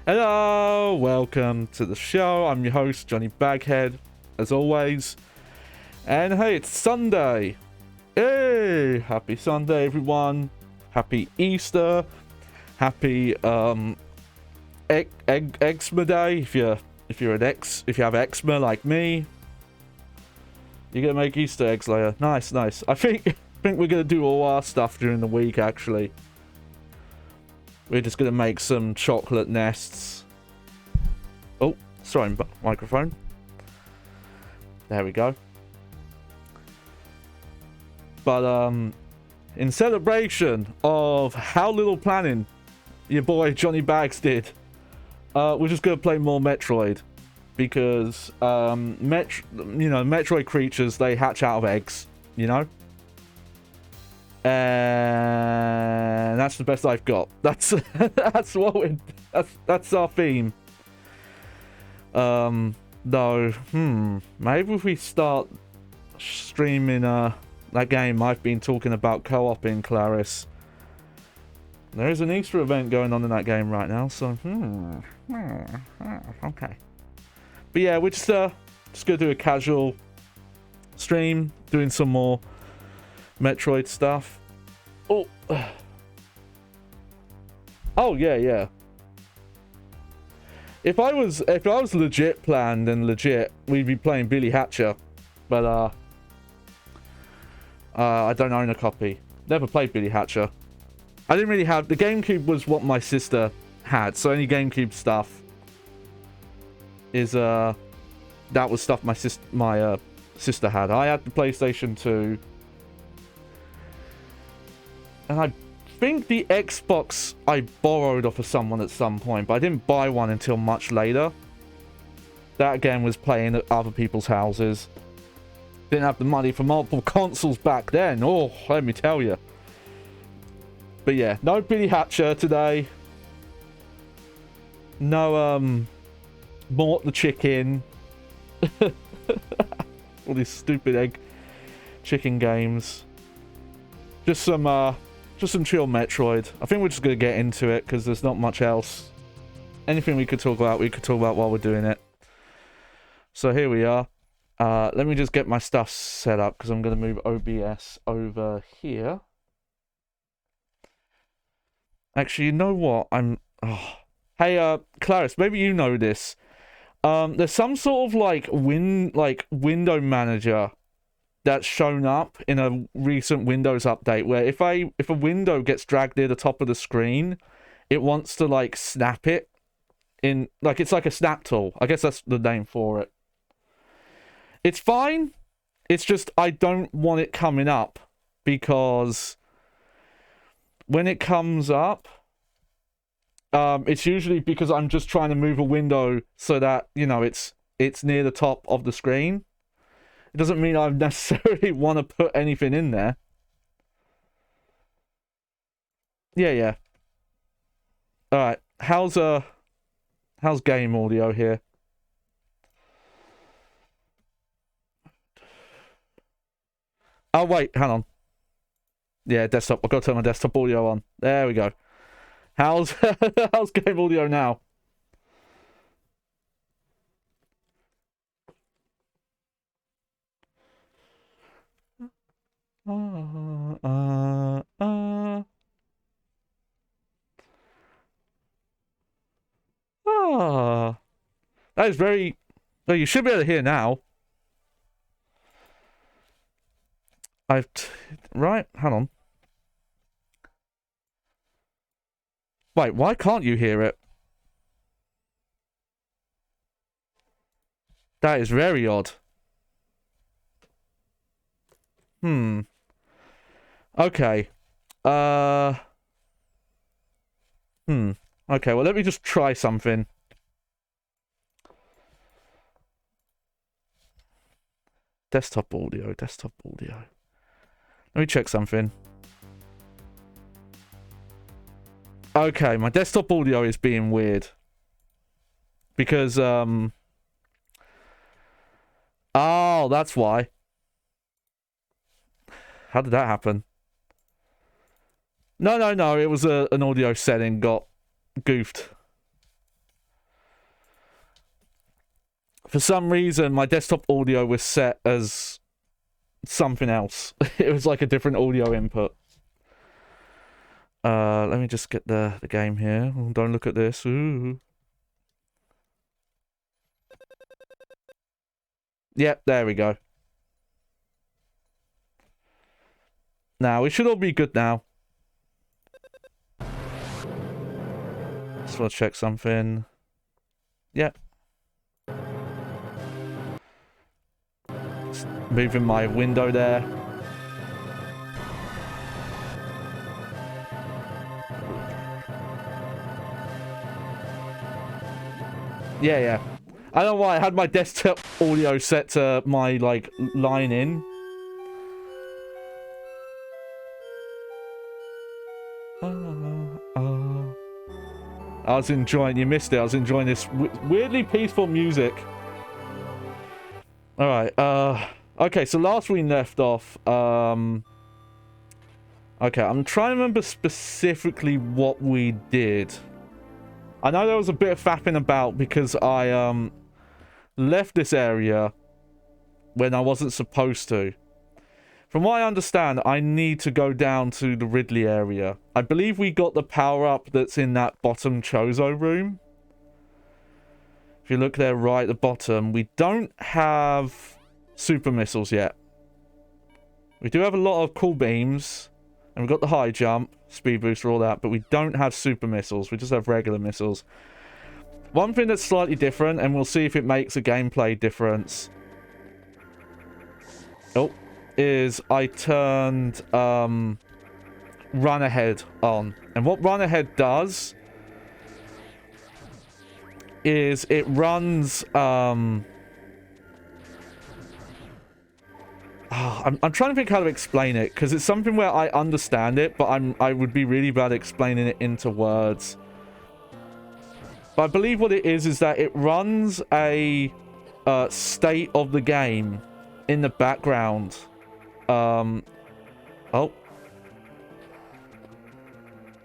Hello, welcome to the show. I'm your host, Johnny Baghead, as always. And hey, it's Sunday. Hey, happy Sunday, everyone. Happy Easter. Happy Eczema Day. If you have eczema like me, you're gonna make Easter eggs later. Nice. I think we're gonna do all our stuff during the week. Actually, we're just gonna make some chocolate nests. Oh, sorry, microphone. There we go. But in celebration of how little planning your boy Johnny Bags did, we're just gonna play more Metroid, because Metroid creatures, they hatch out of eggs, you know. And that's the best I've got. That's that's our theme. Though, maybe if we start streaming that game I've been talking about co-oping, Clarice. There is an Easter event going on in that game right now, so okay. But yeah, we're just gonna do a casual stream, doing some more Metroid stuff. Oh yeah. If I was legit planned and legit, we'd be playing Billy Hatcher. But I don't own a copy. Never played Billy Hatcher. I didn't really have... The GameCube was what my sister had, so any GameCube stuff is that was stuff my sister had. I had the PlayStation 2. And I think the Xbox I borrowed off of someone at some point, but I didn't buy one until much later. That again was playing at other people's houses. Didn't have the money for multiple consoles back then. Oh, let me tell you. But yeah, no Billy Hatcher today. No Mort the Chicken. All these stupid egg chicken games. Just some chill Metroid. I think we're just gonna get into it because there's not much else. Anything we could talk about while we're doing it. So here we are. Let me just get my stuff set up because I'm gonna move OBS over here. Actually, you know what? Hey, Clarice, maybe you know this. There's some sort of like window manager that's shown up in a recent Windows update where if a window gets dragged near the top of the screen, it wants to like snap it in, like it's like a snap tool. I guess that's the name for it. It's fine. It's just I don't want it coming up because when it comes up, it's usually because I'm just trying to move a window so that, you know, it's near the top of the screen. It doesn't mean I necessarily want to put anything in there. Yeah. Alright, how's game audio here? Oh wait, hang on. Yeah, desktop. I've got to turn my desktop audio on. There we go. How's game audio now? That is very... Well, you should be able to hear now. Right, hang on. Wait, why can't you hear it? That is very odd. Okay. Okay, well, let me just try something. Desktop audio. Let me check something. Okay, my desktop audio is being weird. Because, oh, that's why. How did that happen? No. It was an audio setting got goofed. For some reason, my desktop audio was set as something else. It was like a different audio input. Let me just get the game here. Don't look at this. Ooh. Yep, there we go. Now, we should all be good now. Just want to check something. Yep. Just moving my window there. Yeah. I don't know why I had my desktop audio set to my, like, line in. I was enjoying, you missed it, I was enjoying this weirdly peaceful music. Alright, okay, so last we left off, okay, I'm trying to remember specifically what we did. I know there was a bit of faffing about because I, left this area when I wasn't supposed to. From what I understand, I need to go down to the Ridley area. I believe we got the power-up that's in that bottom Chozo room. If you look there right at the bottom, we don't have super missiles yet. We do have a lot of cool beams, and we've got the high jump, speed booster, all that, but we don't have super missiles. We just have regular missiles. One thing that's slightly different, and we'll see if it makes a gameplay difference. Oh. Is I turned run ahead on, and what run ahead does is it runs I'm trying to think how to explain it, because it's something where I understand it, but I would be really bad at explaining it into words. But I believe what it is that it runs a state of the game in the background. Oh.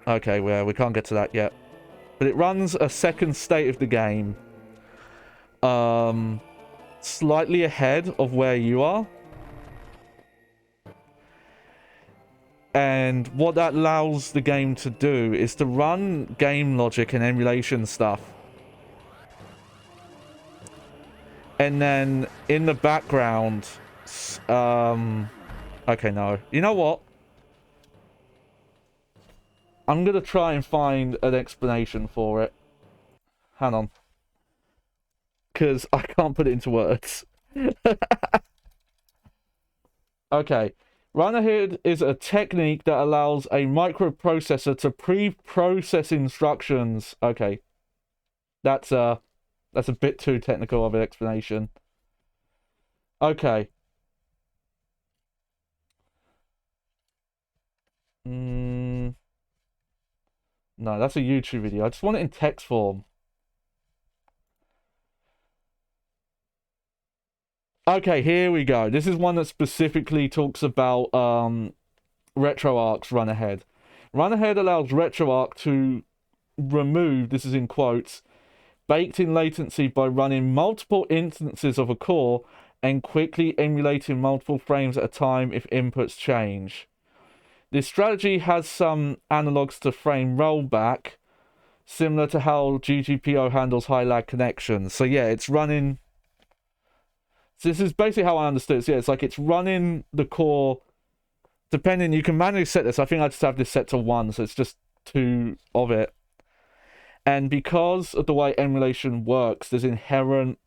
Okay, well, we can't get to that yet. But it runs a second state of the game. Slightly ahead of where you are. And what that allows the game to do is to run game logic and emulation stuff. And then in the background, okay, no. You know what? I'm going to try and find an explanation for it. Hang on. Because I can't put it into words. Okay. Run ahead is a technique that allows a microprocessor to pre-process instructions. Okay. That's a bit too technical of an explanation. Okay. No, that's a YouTube video. I just want it in text form. Okay, here we go. This is one that specifically talks about RetroArch's run ahead. Run ahead allows RetroArch to remove, this is in quotes, baked-in latency by running multiple instances of a core and quickly emulating multiple frames at a time if inputs change. This strategy has some analogs to frame rollback, similar to how GGPO handles high lag connections. So yeah, it's running... So this is basically how I understood it. So yeah, it's like it's running the core, depending, you can manually set this. I think I just have this set to 1, so it's just 2 of it. And because of the way emulation works, there's inherent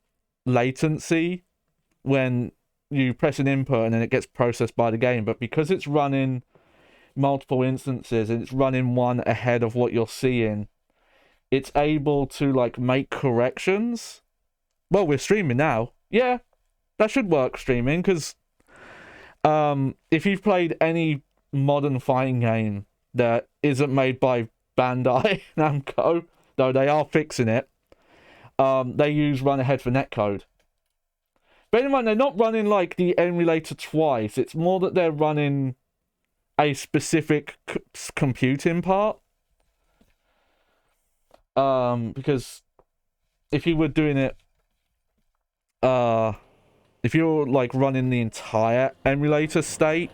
latency when you press an input and then it gets processed by the game. But because it's running multiple instances and it's running one ahead of what you're seeing, it's able to like make corrections. Well, we're streaming now. Yeah, that should work streaming, because if you've played any modern fighting game that isn't made by Bandai Namco, though they are fixing it, they use run ahead for netcode. Bear in mind, they're not running like the emulator twice. It's more that they're running a specific computing part. Because if you were doing it if you're like running the entire emulator state,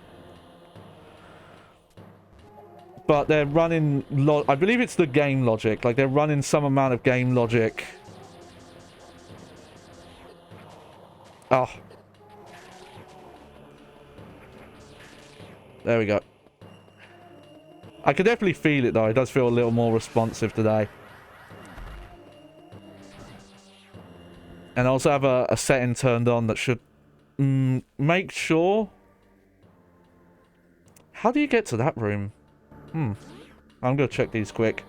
but they're running I believe it's the game logic, like they're running some amount of game logic. Oh, there we go. I can definitely feel it though. It does feel a little more responsive today. And I also have a setting turned on that should make sure. How do you get to that room? I'm gonna check these quick.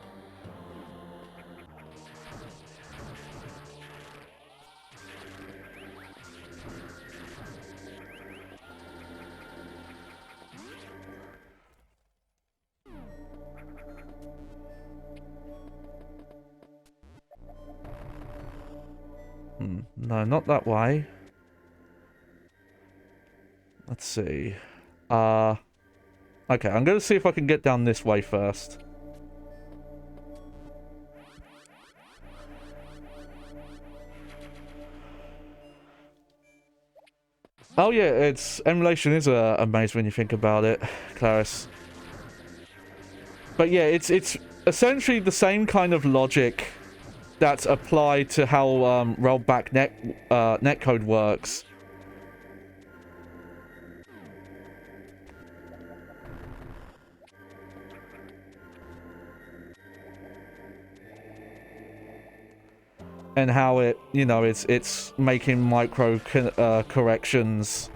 No, not that way. Let's see. Okay, I'm gonna see if I can get down this way first. Oh yeah, emulation is a maze when you think about it, Clarice. But yeah, it's essentially the same kind of logic that's applied to how rollback netcode works. And how it, you know, it's making micro corrections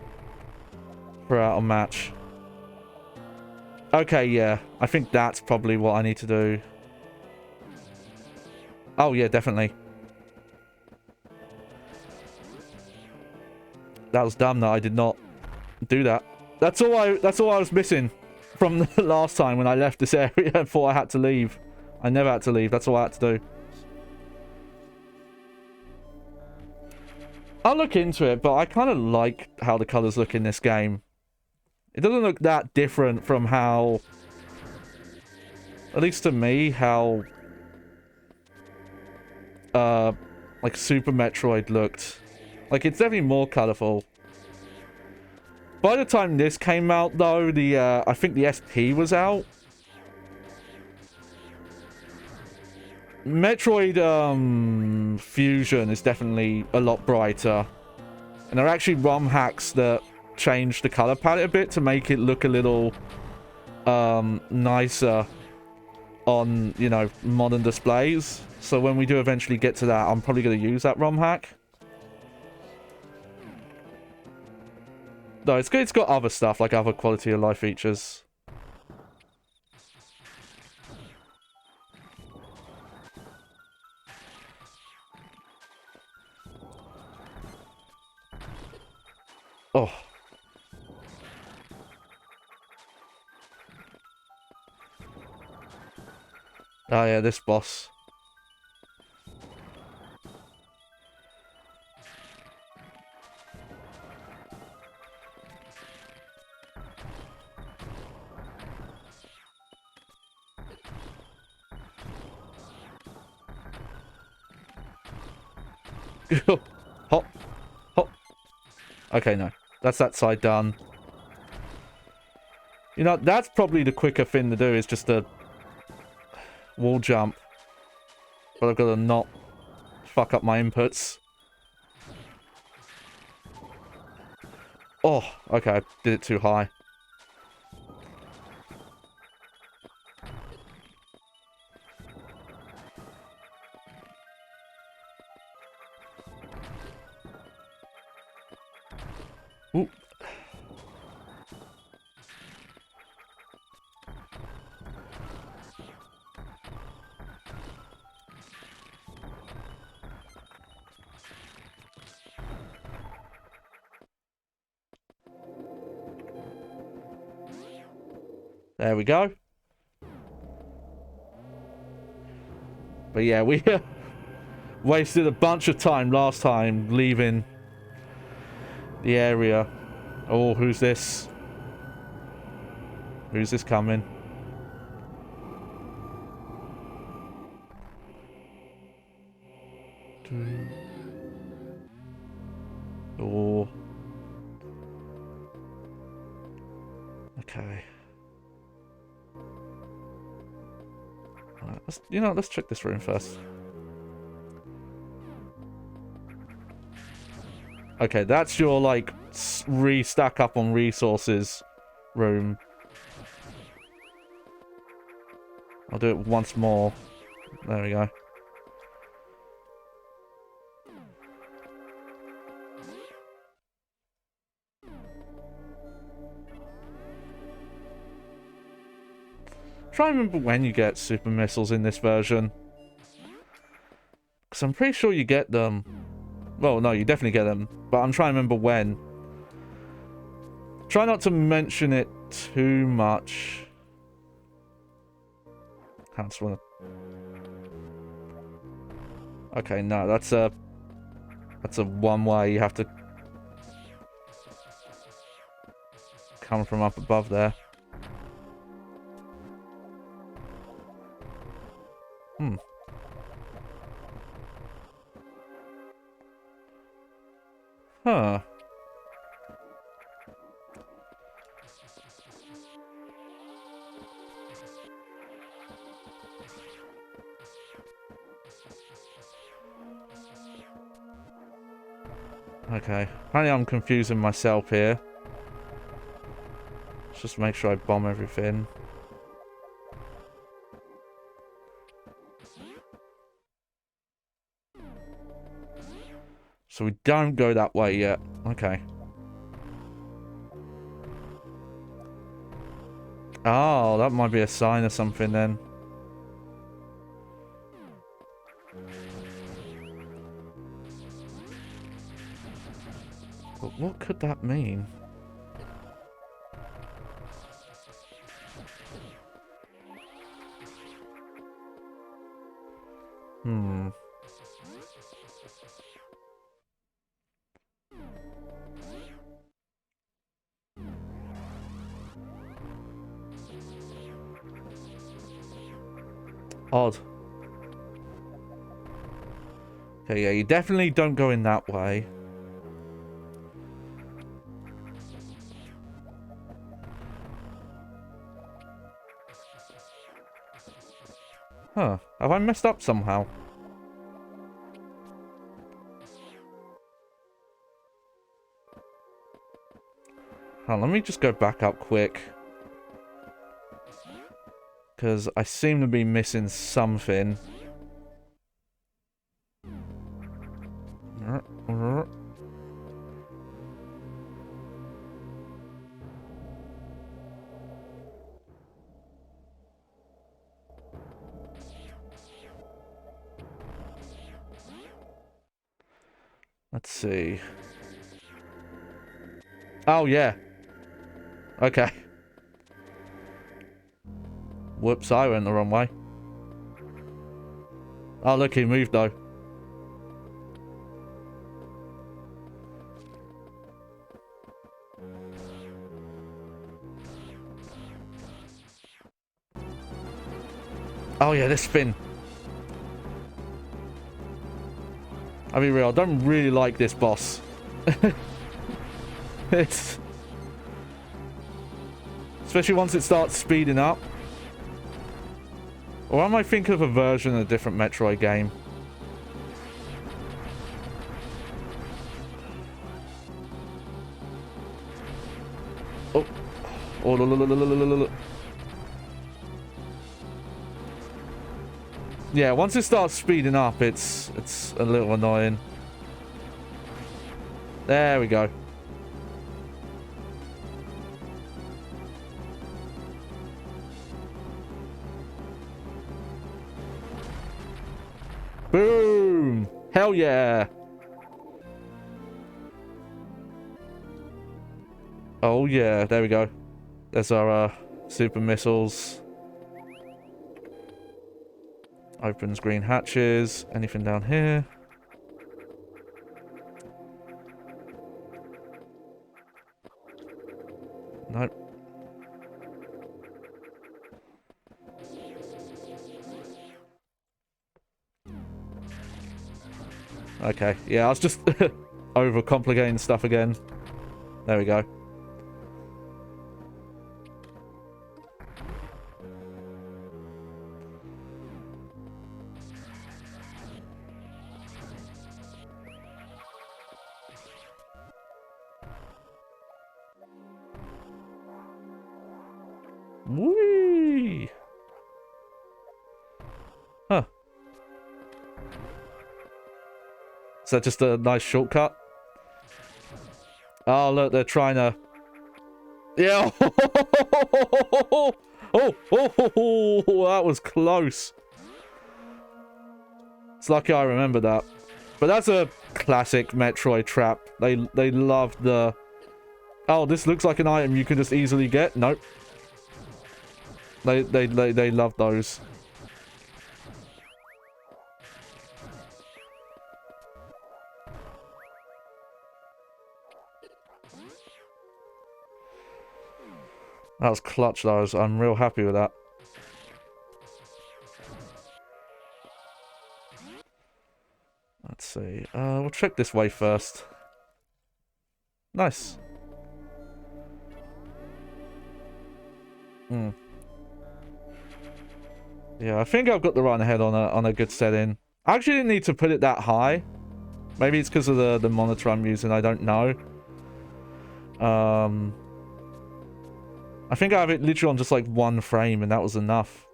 throughout a match. Okay, yeah. I think that's probably what I need to do. Oh, yeah, definitely. That was dumb that I did not do that. That's all I was missing from the last time when I left this area and thought I had to leave. I never had to leave. That's all I had to do. I'll look into it, but I kind of like how the colors look in this game. It doesn't look that different from how, at least to me, how like Super Metroid looked. Like, it's definitely more colorful. By the time this came out, though, I think the SP was out. Metroid Fusion is definitely a lot brighter. And there are actually ROM hacks that change the color palette a bit to make it look a little nicer on, you know, modern displays. So when we do eventually get to that, I'm probably going to use that ROM hack. No, it's good. It's got other stuff, like other quality of life features. Oh. Oh yeah, this boss. Hop. Hop. Okay, no. That's that side done. You know, that's probably the quicker thing to do, is just a wall jump. But I've got to not fuck up my inputs. Oh, okay, I did it too high. Ooh. There we go. But yeah, we wasted a bunch of time last time leaving the area. Oh, who's this? Who's this coming? Oh. Okay. Alright, let's check this room first. Okay, that's your, like, re-stack up on resources room. I'll do it once more. There we go. Try and remember when you get super missiles in this version. Because I'm pretty sure you get them. Well, no, you definitely get them. But I'm trying to remember when. Try not to mention it too much. Can't swim. Okay, no, that's a one way. You have to come from up above there. Hmm. Huh. Okay. Apparently I'm confusing myself here. Let's just make sure I bomb everything. So we don't go that way yet. Okay. Oh, that might be a sign or something then. But what could that mean? Hmm. Odd. Okay, yeah, you definitely don't go in that way. Huh. Have I messed up somehow? Oh, let me just go back up quick. Because I seem to be missing something. Let's see. Oh, yeah. Okay. Whoops, I went the wrong way. Oh, look, he moved, though. Oh, yeah, this spin. I'll be real, I don't really like this boss. It's... Especially once it starts speeding up. Or am I thinking of a version of a different Metroid game? Oh. Oh, look. Yeah, once it starts speeding up, it's a little annoying. There we go. Boom! Hell yeah! Oh yeah, there we go. There's our super missiles. Opens green hatches. Anything down here? Nope. Okay, yeah, I was just overcomplicating stuff again. There we go. Whee! Huh. Is that just a nice shortcut? Oh, look, they're trying to... Yeah! Oh, that was close. It's lucky I remember that. But that's a classic Metroid trap. They love the... Oh, this looks like an item you can just easily get. Nope. They love those. That was clutch, though. I'm real happy with that. Let's see. We'll check this way first. Nice. Yeah, I think I've got the run ahead on a good setting. I actually didn't need to put it that high. Maybe it's because of the monitor I'm using. I don't know. I think I have it literally on just like 1 frame, and that was enough.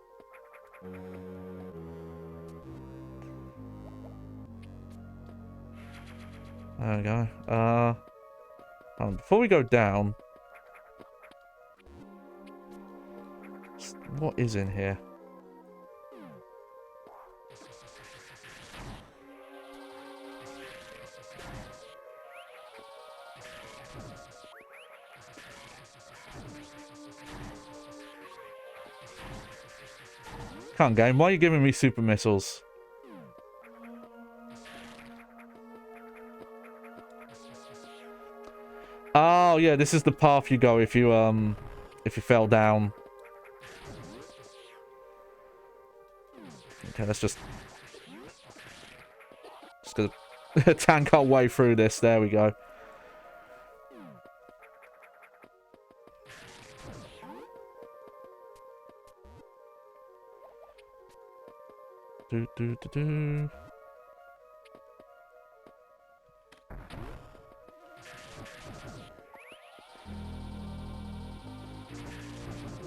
There we go. Before we go down, what is in here? Come on, game. Why are you giving me super missiles? Oh, yeah, this is the path you go if you fell down. Okay, let's just gonna tank our way through this. There we go.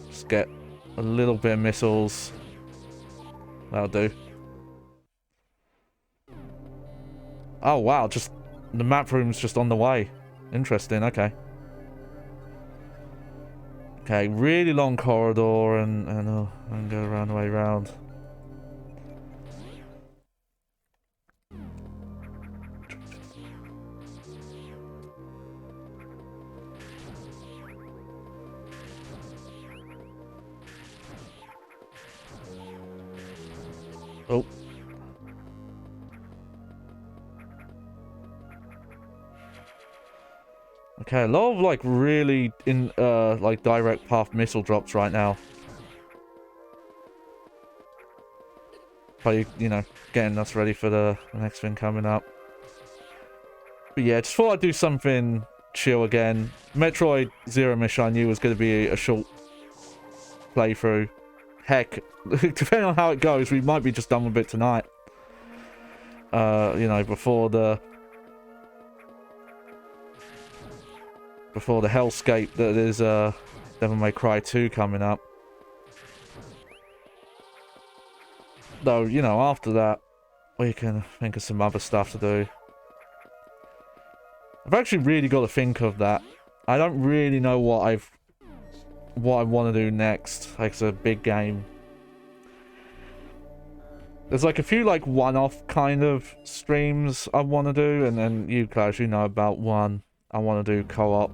Just get a little bit of missiles. That'll do. Oh wow, just the map room's just on the way. Interesting, okay. Okay, really long corridor and go around the way around. Oh. Okay, a lot of like really like direct path missile drops right now. Probably, you know, getting us ready for the next thing coming up. But yeah, just thought I'd do something chill again. Metroid Zero Mission I knew was going to be a short playthrough. Heck, depending on how it goes, we might be just done with it tonight. You know, before the hellscape that is Devil May Cry 2 coming up. Though, you know, after that, we can think of some other stuff to do. I've actually really got to think of that. I don't really know what I want to do next. Like, it's a big game. There's like a few like one-off kind of streams I want to do, and then you guys, you know about one I want to do co-op.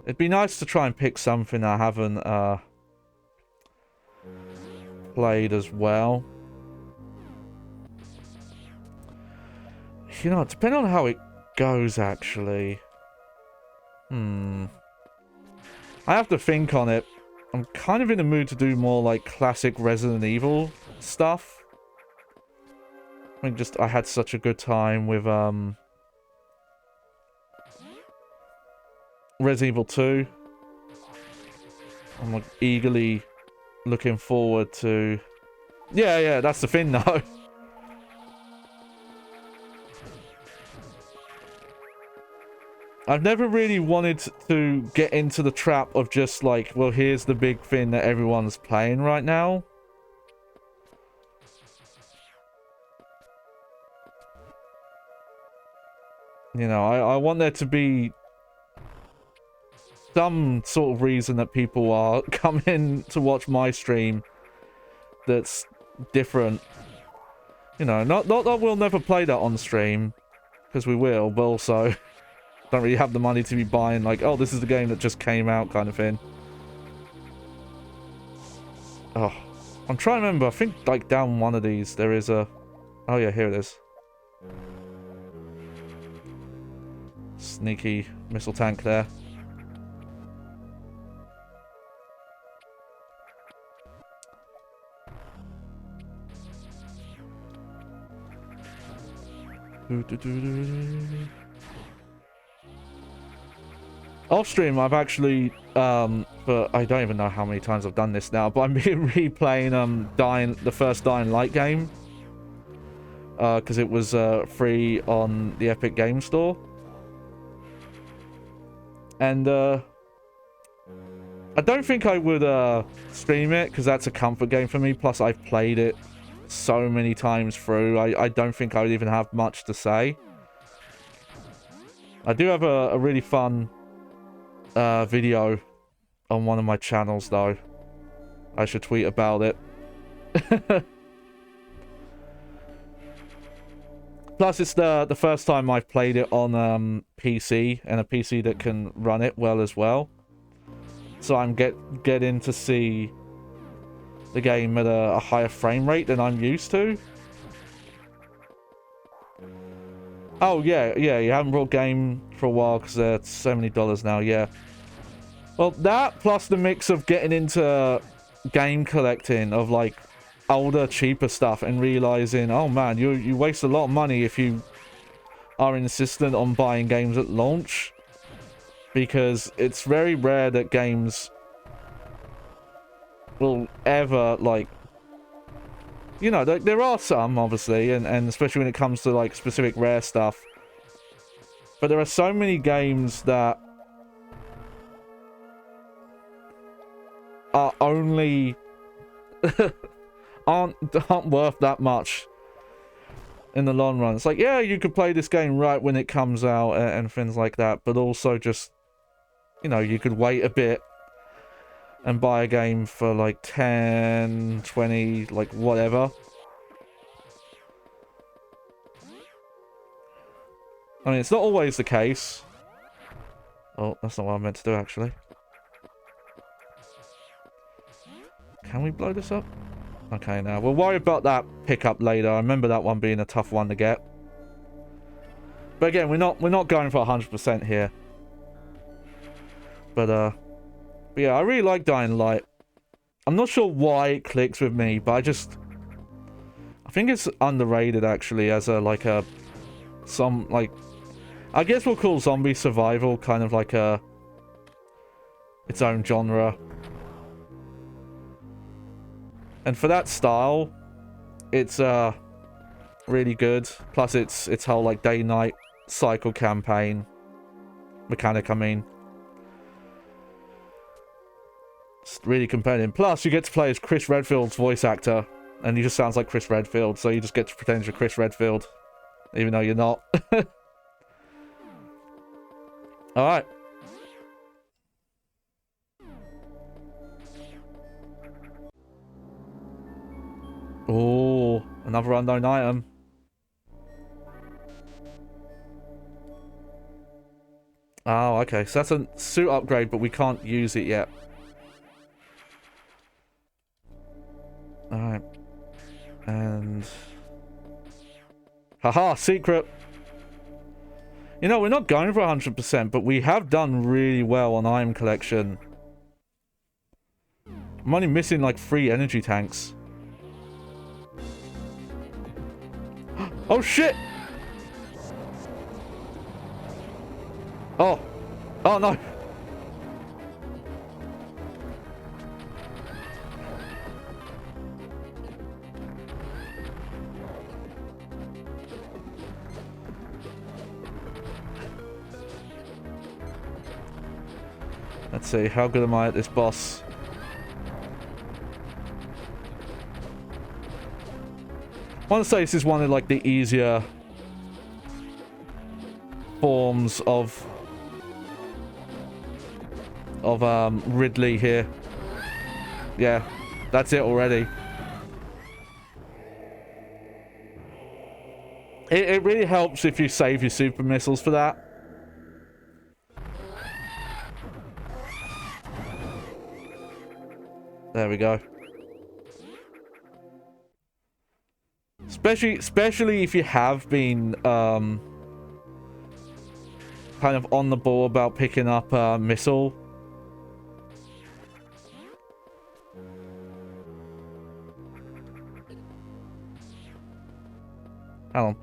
It'd be nice to try and pick something I haven't played as well. You know, depending on how it goes, actually. I have to think on it. I'm kind of in the mood to do more like classic Resident Evil stuff. I mean, just I had such a good time with Resident Evil 2. I'm like eagerly looking forward to... Yeah, that's the thing though. I've never really wanted to get into the trap of just like, well, here's the big thing that everyone's playing right now. You know, I want there to be some sort of reason that people are coming to watch my stream that's different. You know, not that we'll never play that on stream, because we will, but also don't really have the money to be buying like, oh, this is the game that just came out kind of thing. Oh, I'm trying to remember. I think like down one of these there is a... Oh yeah, here it is. Sneaky missile tank there. Off stream, I've actually, but I don't even know how many times I've done this now, but I'm replaying the first Dying Light game, because it was free on the Epic Game Store, and I don't think I would stream it because that's a comfort game for me. Plus, I've played it so many times through. I don't think I would even have much to say. I do have a really fun video on one of my channels though. I should tweet about it. Plus it's the first time I've played it on PC, and a PC that can run it well as well. So I'm getting to see the game at a higher frame rate than I'm used to. Oh, yeah, you haven't brought game for a while because they're $70 now, yeah. Well, that plus the mix of getting into game collecting of, like, older, cheaper stuff and realizing, oh, man, you waste a lot of money if you are insistent on buying games at launch. Because it's very rare that games will ever, like... You know, there are some, obviously, and especially when it comes to, like, specific rare stuff. But there are so many games that are only... aren't worth that much in the long run. It's like, yeah, you could play this game right when it comes out and things like that, but also just, you know, you could wait a bit and buy a game for like 10, 20, like whatever. I mean, it's not always the case. Oh, that's not what I meant to do, actually. Can we blow this up? Okay, now we'll worry about that pickup later. I remember that one being a tough one to get. But again, we're not going for 100% here. But yeah, I really like Dying Light. I'm not sure why it clicks with me, but I think it's underrated actually as a I guess we'll call zombie survival kind of like its own genre. And for that style, it's really good. Plus its whole like day-night cycle campaign mechanic, I mean. It's really compelling. Plus, you get to play as Chris Redfield's voice actor, and he just sounds like Chris Redfield, so you just get to pretend you're Chris Redfield, even though you're not. Alright. Oh, another unknown item. Oh, okay. So that's a suit upgrade, but we can't use it yet. Alright. And... haha, secret! You know, we're not going for 100%, but we have done really well on item collection. I'm only missing like 3 energy tanks. Oh, shit! Oh. Oh, no. Let's see, how good am I at this boss? I want to say this is one of, like, the easier forms of Ridley here. Yeah, that's it already. It really helps if you save your super missiles for that. There we go. Especially if you have been kind of on the ball about picking up a missile. Hang on.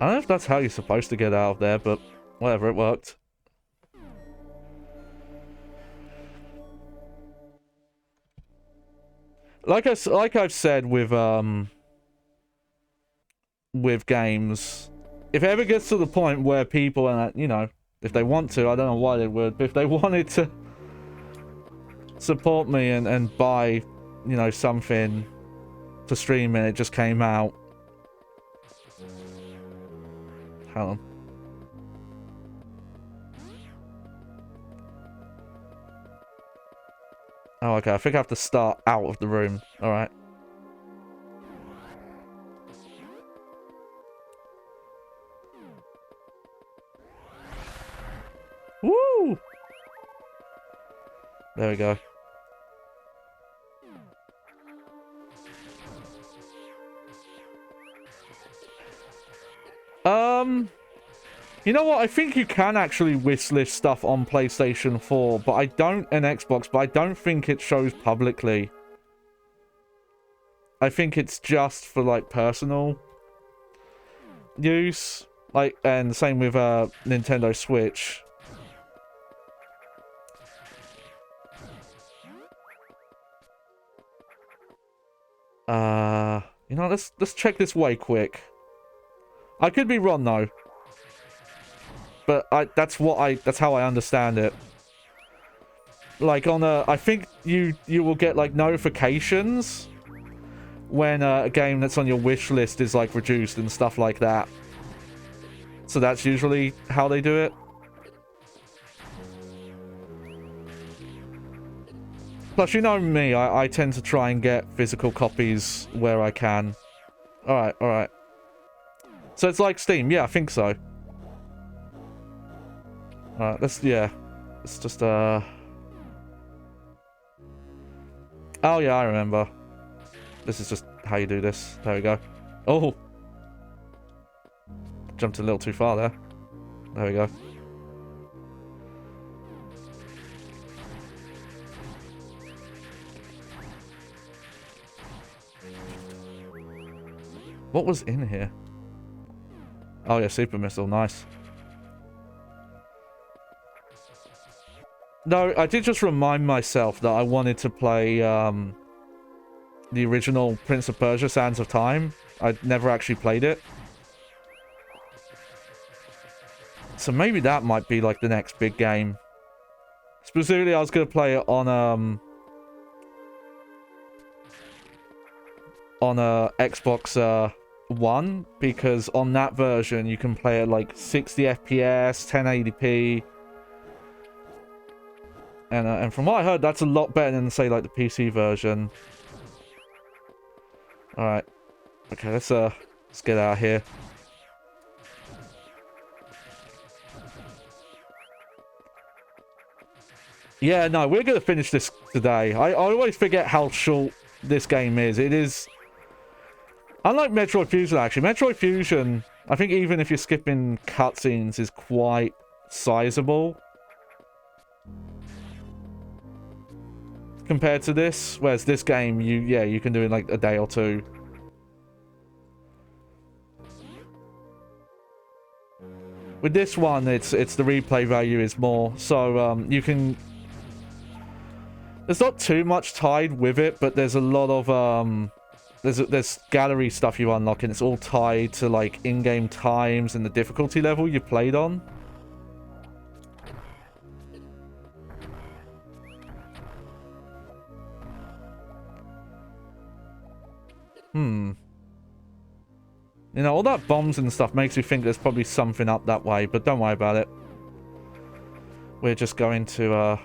I don't know if that's how you're supposed to get out of there, but whatever, it worked. Like I've said with games, if it ever gets to the point where people, and you know, if they want to, I don't know why they would, but if they wanted to support me and buy, you know, something to stream and it just came out. Hang on. Oh, okay. I think I have to start out of the room. Alright. Woo! There we go. You know what? I think you can actually wishlist stuff on PlayStation 4, but I don't, and Xbox, but I don't think it shows publicly. I think it's just for, like, personal use. Like, and the same with, Nintendo Switch. You know, let's check this way quick. I could be wrong, though. But that's how I understand it. Like on I think you will get like notifications when a game that's on your wish list is like reduced and stuff like that. So that's usually how they do it. Plus, you know me, I tend to try and get physical copies where I can. Alright, alright. So it's like Steam, yeah, I think so. Alright, let's just, oh yeah, I remember. This is just how you do this. There we go. Oh! Jumped a little too far there. There we go. What was in here? Oh yeah, super missile, nice. No, I did just remind myself that I wanted to play the original Prince of Persia: Sands of Time. I'd never actually played it. So maybe that might be like the next big game. Specifically, I was going to play it on Xbox One, because on that version you can play at like 60 FPS, 1080p. And from what I heard, that's a lot better than, say, like the PC version. Alright. Okay, let's get out of here. Yeah, no, we're gonna finish this today. I always forget how short this game is. It is... Unlike Metroid Fusion, actually. Metroid Fusion, I think even if you're skipping cutscenes, is quite sizable. compared to this. Whereas this game, you can do it in like a day or two. With this one, it's the replay value is more, so you can. There's not too much tied with it, but there's a lot of there's gallery stuff you unlock, and it's all tied to like in-game times and the difficulty level you played on. You know, all that bombs and stuff makes me think there's probably something up that way, but don't worry about it. We're just going to,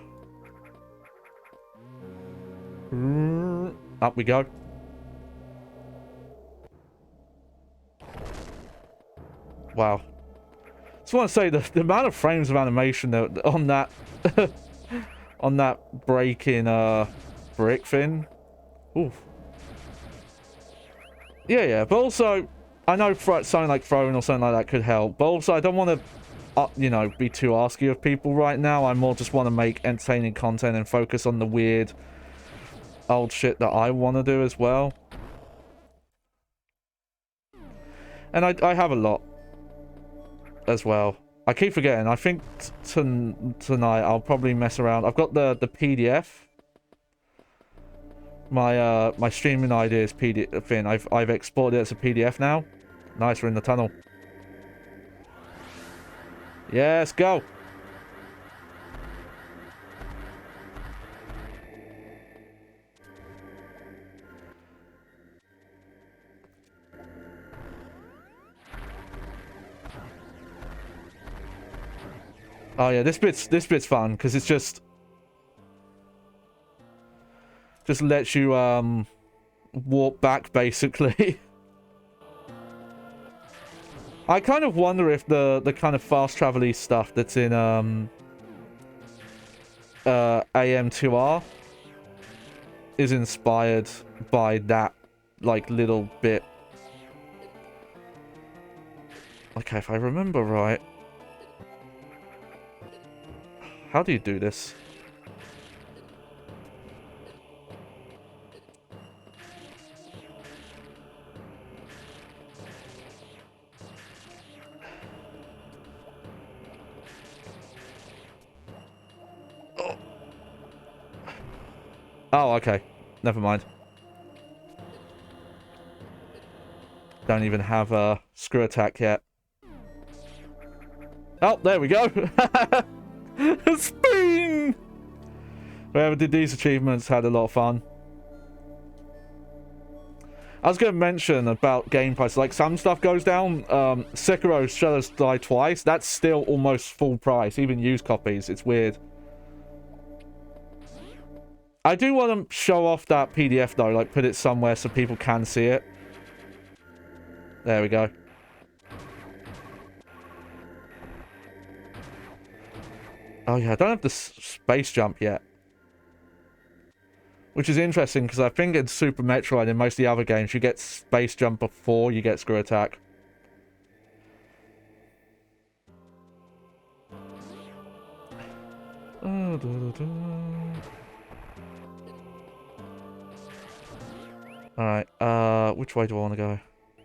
up we go. Wow. Just want to say, the amount of frames of animation that, on that, on that breaking, brick thing. Oof. Yeah, but also, I know something like throwing or something like that could help, but also I don't want to, you know, be too arsky of people right now. I more just want to make entertaining content and focus on the weird old shit that I want to do as well. And I have a lot as well. I keep forgetting. I think tonight I'll probably mess around. I've got the PDF. My streaming idea is PDF thing. I've exported it as a PDF now. Nice, we're in the tunnel. Yes, go. Oh yeah, this bit's fun because it's just lets you warp back basically. I kind of wonder if the kind of fast travel-y stuff that's in AM2R is inspired by that like little bit. Okay, if I remember right. How do you do this? Oh, okay. Never mind. Don't even have a screw attack yet. Oh, there we go. Spin! Whoever did these achievements had a lot of fun. I was going to mention about game price. Like, some stuff goes down. Sekiro Shadows Die Twice. That's still almost full price. Even used copies. It's weird. I do want to show off that PDF though, like put it somewhere so people can see it. There we go. Oh yeah, I don't have the space jump yet. Which is interesting because I think in Super Metroid and most of the other games you get space jump before you get screw attack. Alright, which way do I want to go? I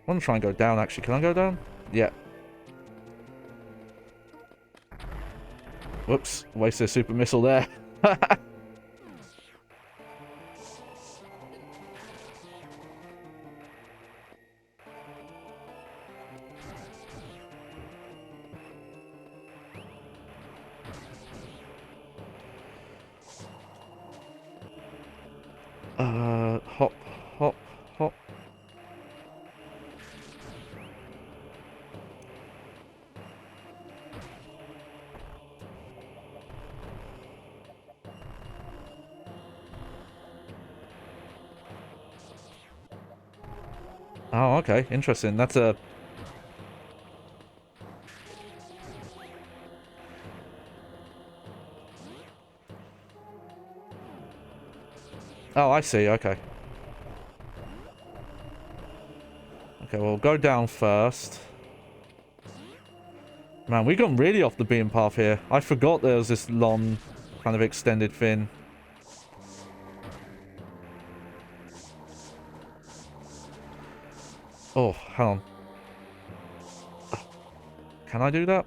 want to try and go down, actually. Can I go down? Yeah. Whoops, wasted a super missile there. Hop, hop, hop. Oh, okay. Interesting. That's a... Oh, I see. Okay. Okay, well, go down first. Man, we've gone really off the beaten path here. I forgot there was this long, kind of extended thing. Oh, hang on. Can I do that?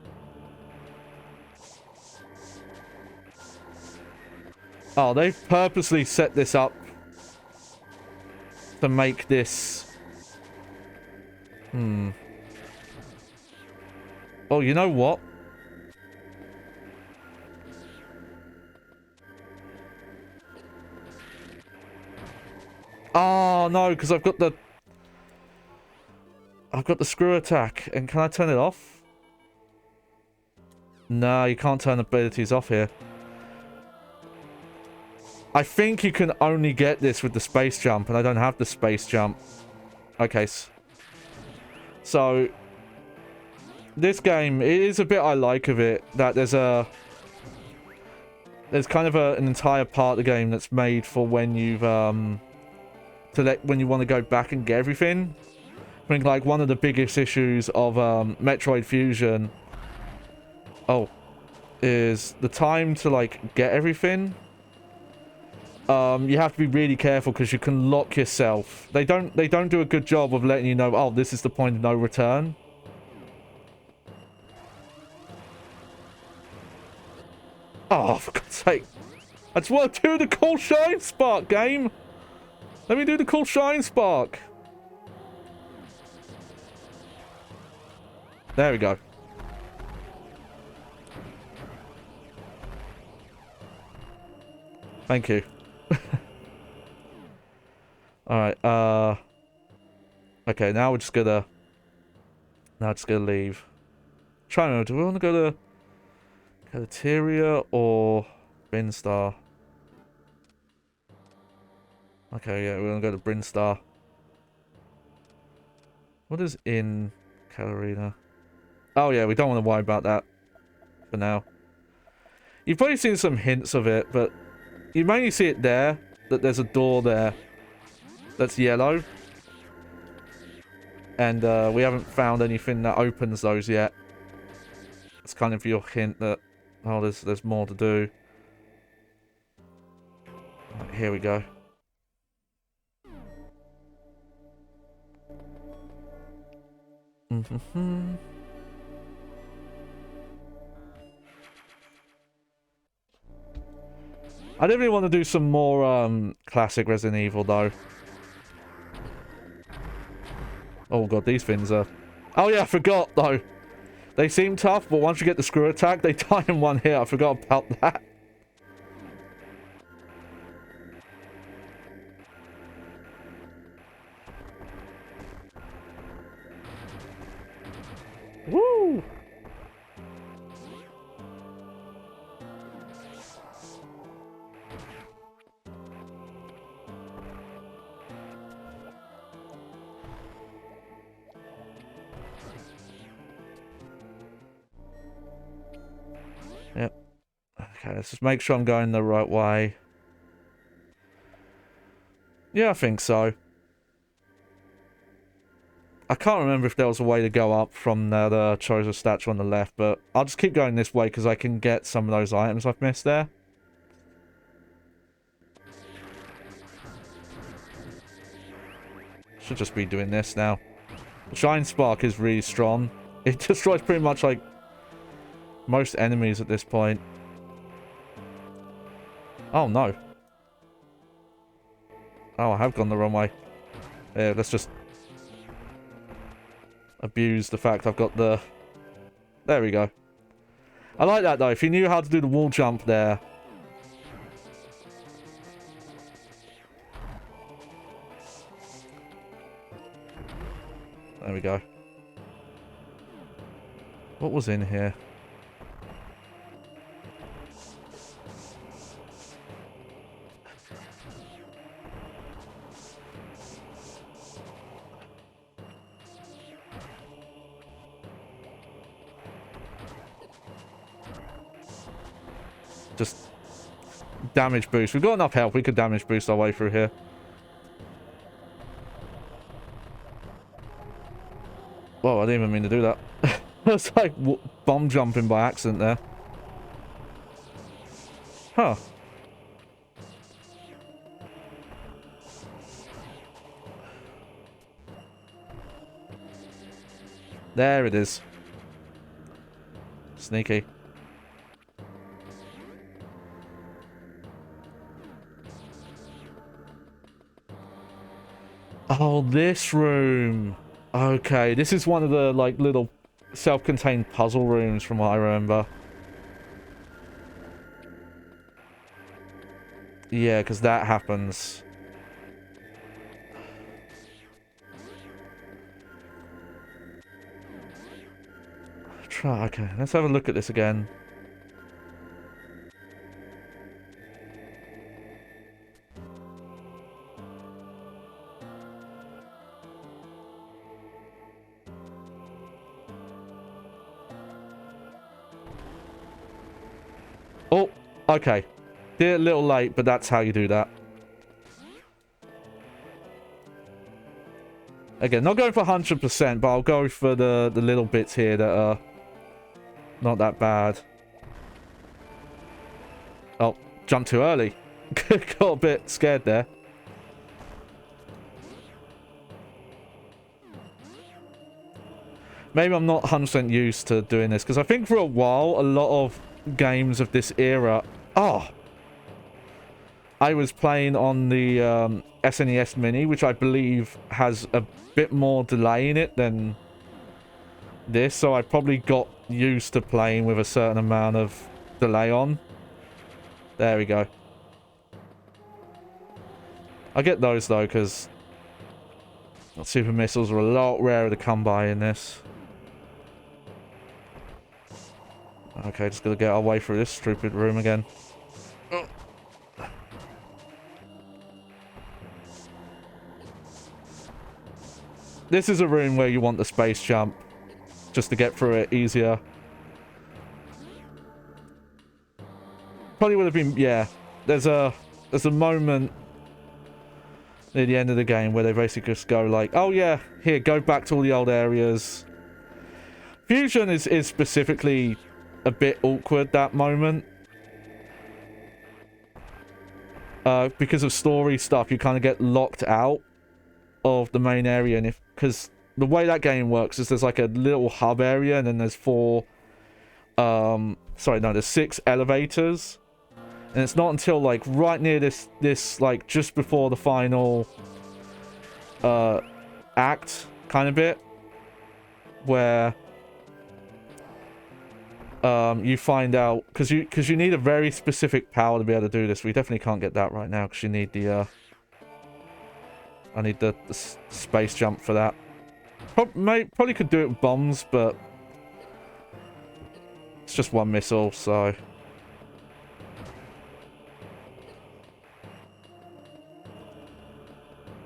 Oh, they've purposely set this up to make this... Oh, you know what? Oh, no, because I've got the screw attack. And can I turn it off? No, you can't turn abilities off here. I think you can only get this with the space jump, and I don't have the space jump. Okay, so this game, it is a bit I like of it, that there's kind of an entire part of the game that's made for when you've, when you want to go back and get everything. I think, like, one of the biggest issues of, Metroid Fusion, is the time to, like, get everything. You have to be really careful because you can lock yourself. They don't do a good job of letting you know, oh, this is the point of no return. Oh, for God's sake. I just want to do the cool Shine Spark game. Let me do the cool Shine Spark. There we go. Thank you. Alright, okay, now we're just gonna... leave. Trying to remember, do we want to go to... Cafeteria or... Brinstar? Okay, yeah, we're gonna go to Brinstar. What is in Calarina? Oh yeah, we don't want to worry about that for now. You've probably seen some hints of it, but you mainly see it there, that there's a door there that's yellow. And we haven't found anything that opens those yet. It's kind of your hint that, oh, there's more to do. Right, here we go. I definitely want to do some more classic Resident Evil though. Oh god, these things are... Oh yeah, I forgot though. They seem tough, but once you get the screw attack, they die in one hit. I forgot about that. Woo! Yep. Okay, let's just make sure I'm going the right way. Yeah, I think so. I can't remember if there was a way to go up from the Chozo statue on the left, but I'll just keep going this way because I can get some of those items I've missed there. Should just be doing this now. Shine Spark is really strong. It destroys pretty much like most enemies at this point. Oh no. Oh, I have gone the wrong way. Yeah, let's just abuse the fact I've got the... There we go. I like that though. If you knew how to do the wall jump there. There we go. What was in here? Just damage boost. We've got enough health. We could damage boost our way through here. Whoa, I didn't even mean to do that. It's like bomb jumping by accident there. Huh. There it is. Sneaky. Oh, this room. Okay, this is one of the, like, little self-contained puzzle rooms from what I remember. Yeah, because that happens. Okay, let's have a look at this again. Oh, okay. Did it a little late, but that's how you do that. Again, not going for 100%, but I'll go for the little bits here that are not that bad. Oh, jumped too early. Got a bit scared there. Maybe I'm not 100% used to doing this, because I think for a while, a lot of games of this era... Oh! I was playing on the SNES Mini, which I believe has a bit more delay in it than this, so I probably got used to playing with a certain amount of delay on. There we go. I get those, though, because super missiles are a lot rarer to come by in this. Okay, just gotta get our way through this stupid room again. This is a room where you want the space jump, just to get through it easier. Probably would have been, yeah. There's a moment near the end of the game where they basically just go like, oh yeah, here, go back to all the old areas. Fusion is specifically a bit awkward, that moment. Because of story stuff, you kind of get locked out of the main area, and because the way that game works is there's like a little hub area, and then there's there's 6 elevators, and it's not until like right near this like just before the final act kind of bit where you find out, because you need a very specific power to be able to do this. We definitely can't get that right now because you need the I need the space jump for that. Probably could do it with bombs, but it's just one missile, so...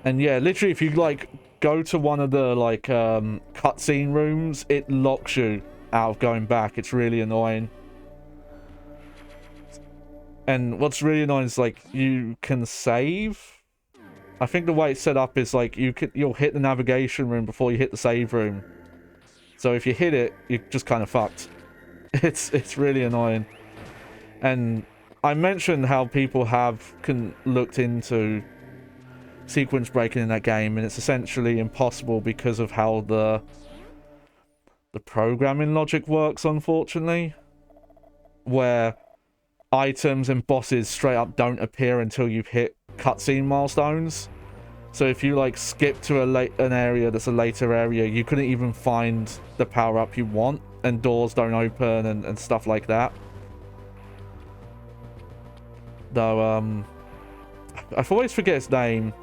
And yeah, literally, if you, like, go to one of the, like, cutscene rooms, it locks you out of going back. It's really annoying. And what's really annoying is, like, you can save... I think the way it's set up is like you'll hit the navigation room before you hit the save room. So if you hit it, you're just kind of fucked. It's really annoying. And I mentioned how people have looked into sequence breaking in that game, and it's essentially impossible because of how the programming logic works, unfortunately, where items and bosses straight up don't appear until you've hit cutscene milestones. So if you like skip to an area that's a later area, you couldn't even find the power-up you want, and doors don't open and stuff like that. Though I always forget his name,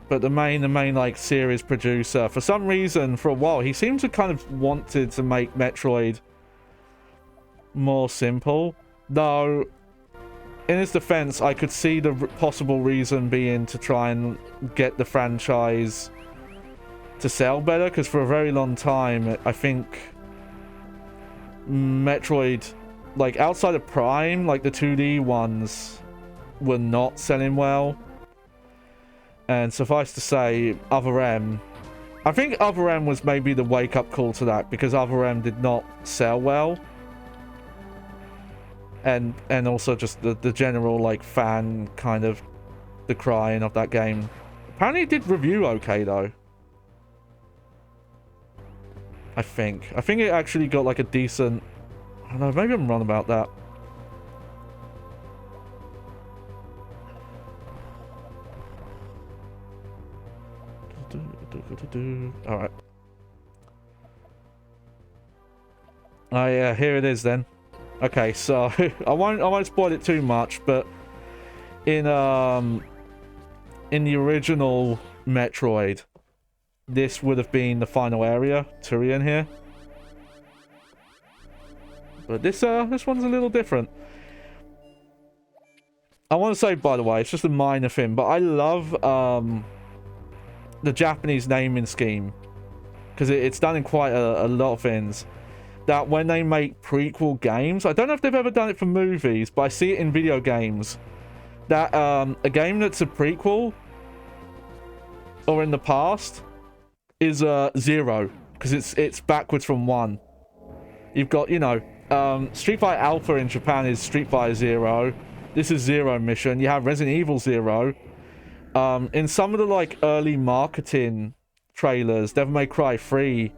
but the main like series producer, for some reason for a while he seemed to kind of wanted to make Metroid more simple, though in his defense, I could see the possible reason being to try and get the franchise to sell better, because for a very long time, I think Metroid, like outside of Prime, like the 2D ones were not selling well. And suffice to say, Other M, I think Other M was maybe the wake-up call to that, because Other M did not sell well. And also just the general, like, fan kind of decrying of that game. Apparently it did review okay, though. I think it actually got like a decent, I don't know, maybe I'm wrong about that. All right. Oh yeah, here it is then. Okay, so I won't spoil it too much, but in the original Metroid, this would have been the final area, Turian here. But this one's a little different. I want to say, by the way, it's just a minor thing, but I love the Japanese naming scheme, because it's done in quite a lot of things. That when they make prequel games, I don't know if they've ever done it for movies, but I see it in video games, that a game that's a prequel or in the past is 0, because it's backwards from 1. You've got, you know, Street Fighter Alpha in Japan is Street Fighter 0. This is Zero Mission. You have Resident Evil 0. In some of the like early marketing trailers, Devil May Cry 3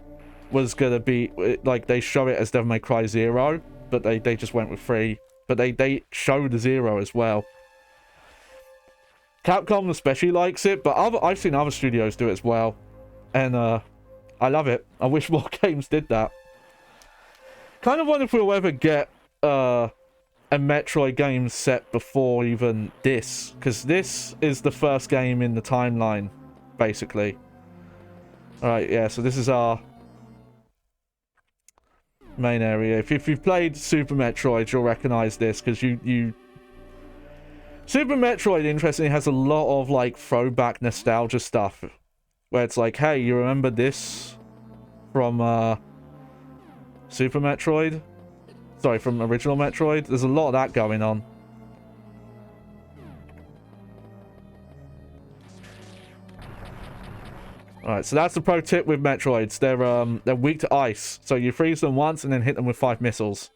was gonna be like, they show it as Devil May Cry 0, but they just went with 3. But they showed the 0 as well. Capcom especially likes it, but I've seen other studios do it as well, and I love it. I wish more games did that. Kind of wonder if we'll ever get a Metroid game set before even this, because this is the first game in the timeline, basically. Alright, yeah, so this is our main area. If you've played Super Metroid, you'll recognize this, because Super Metroid, interestingly, has a lot of like throwback nostalgia stuff, where it's like, hey, you remember this from Super Metroid? Sorry, from original Metroid? There's a lot of that going on. Alright, so that's the pro tip with Metroids. They're weak to ice, so you freeze them once and then hit them with 5 missiles.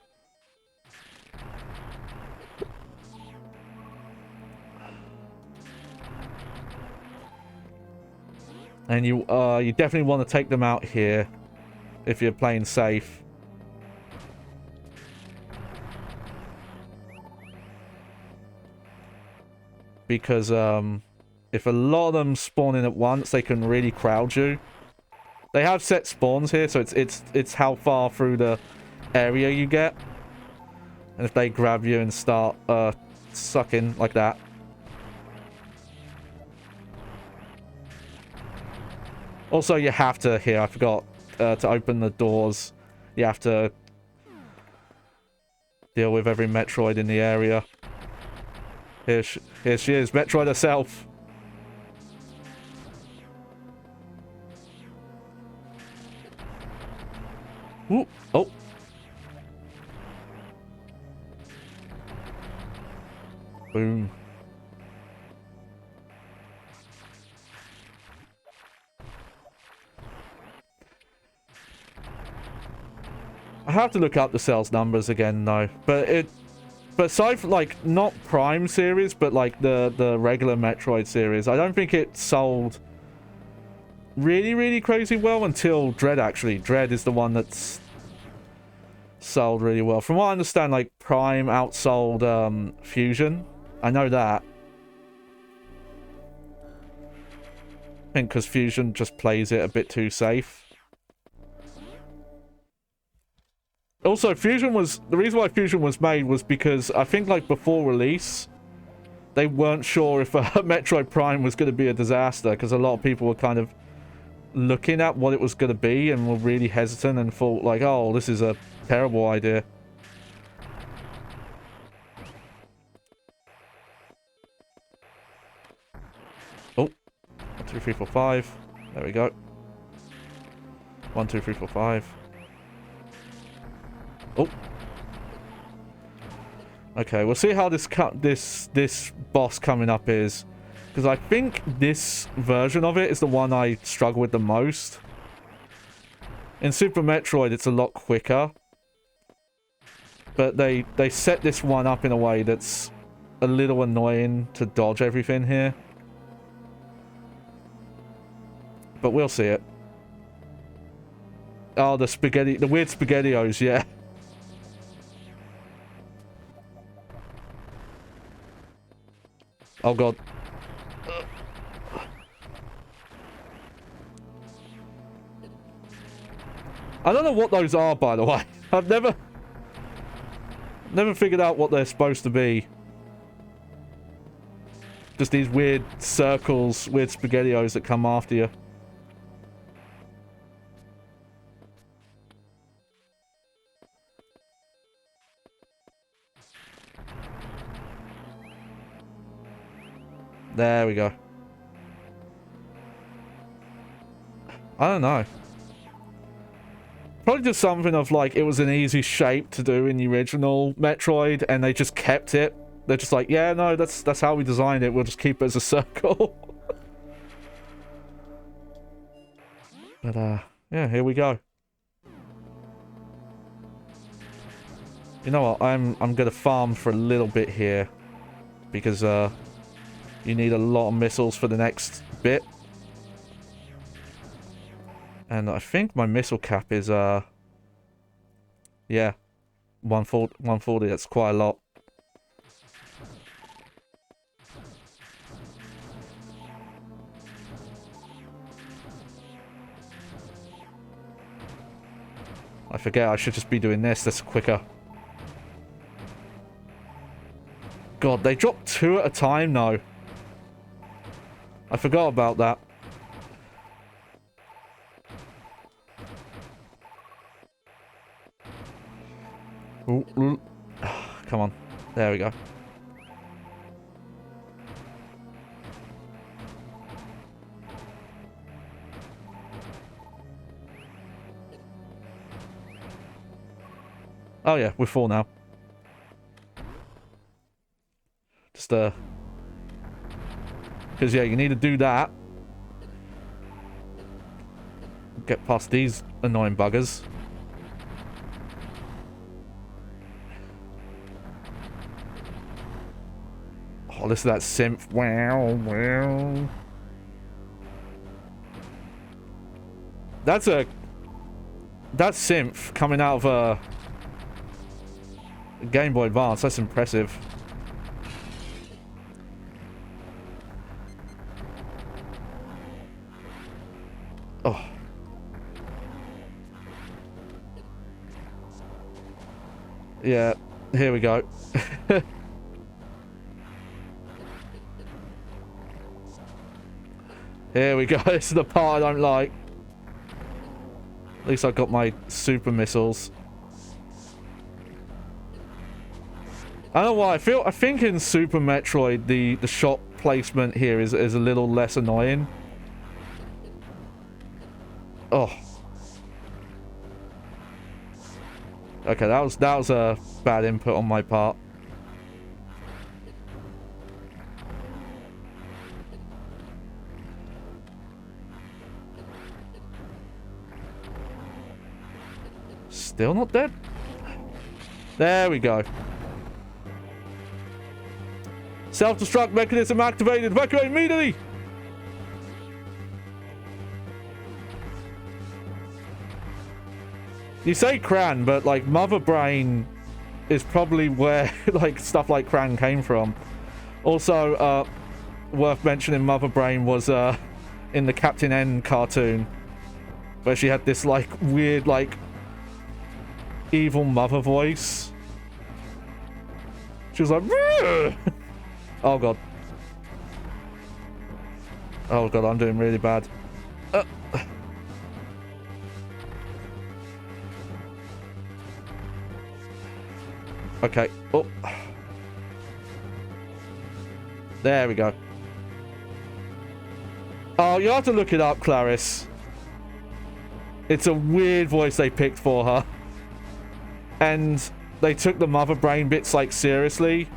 And you definitely want to take them out here if you're playing safe. Because if a lot of them spawn in at once, they can really crowd you. They have set spawns here, so it's how far through the area you get. And if they grab you and start sucking like that. Also, you have to, here, I forgot, to open the doors, you have to deal with every Metroid in the area. Here she is, Metroid herself. Ooh, oh. Boom. I have to look up the sales numbers again, though. But aside from, like, not Prime series, but, like, the regular Metroid series, I don't think it sold really, really crazy well until Dread, actually. Dread is the one that's sold really well. From what I understand, like, Prime outsold Fusion. I know that. I think because Fusion just plays it a bit too safe. Also, Fusion was... The reason why Fusion was made was because I think, like, before release, they weren't sure if Metroid Prime was going to be a disaster, because a lot of people were kind of looking at what it was going to be and were really hesitant and thought, like, oh, this is a terrible idea. Oh. 1, 2, 3, 4, 5. There we go. 1, 2, 3, 4, 5. Oh. Okay, we'll see how this boss coming up is, because I think this version of it is the one I struggle with the most. In Super Metroid, it's a lot quicker, but they set this one up in a way that's a little annoying to dodge everything here. But we'll see it. Oh, the spaghetti, the weird SpaghettiOs, yeah. Oh god. I don't know what those are, by the way. I've never figured out what they're supposed to be. Just these weird circles, weird SpaghettiOs that come after you. There we go. I don't know. Probably just something of like, it was an easy shape to do in the original Metroid, and they just kept it. They're just like, yeah, no, that's how we designed it. We'll just keep it as a circle. But, yeah, here we go. You know what? I'm gonna farm for a little bit here. Because, you need a lot of missiles for the next bit. And I think my missile cap is, yeah, 140, that's quite a lot. I forget, I should just be doing this, that's quicker. God, they drop 2 at a time now. I forgot about that. Ooh, ooh. Come on. There we go. Oh yeah, we're full now. Just, because yeah, you need to do that. Get past these annoying buggers. Oh, listen to that synth. Wow, wow. That's synth coming out of a Game Boy Advance. That's impressive. Oh. Yeah, here we go. Here we go. This is the part I don't like. At least I got my super missiles. I don't know why. I think in Super Metroid the shot placement here is a little less annoying. Oh. Okay, that was a bad input on my part. Still not dead? There we go. Self-destruct mechanism activated. Evacuate immediately. You say Cran, but like Mother Brain is probably where like stuff like Cran came from. Also, worth mentioning, Mother Brain was in the Captain N cartoon, where she had this like weird like evil mother voice. She was like, "Rrr!" Oh god. Oh god, I'm doing really bad. Okay. Oh. There we go. Oh, you have to look it up, Clarice. It's a weird voice they picked for her. And they took the Mother Brain bits, like, seriously.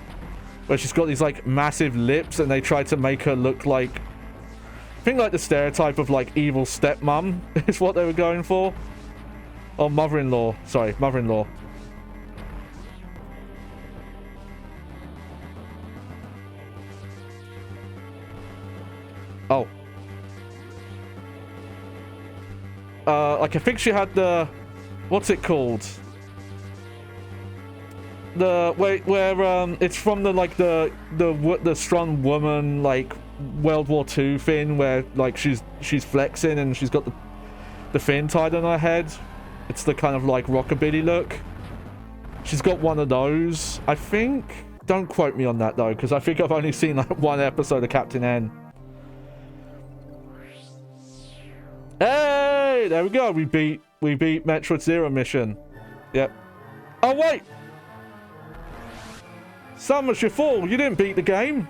Where she's got these, like, massive lips, and they tried to make her look like... I think, like, the stereotype of, like, evil stepmom is what they were going for. Or mother-in-law. Sorry, mother-in-law. Oh. like I think she had the, what's it called? The where it's from the like the strong woman like World War II thing where like she's flexing and she's got the fin tied on her head. It's the kind of like rockabilly look. She's got one of those, I think. Don't quote me on that though, because I think I've only seen like one episode of Captain N. Hey, there we go. We beat Metroid Zero mission. Yep. Oh wait, Samus, you fool! You didn't beat the game.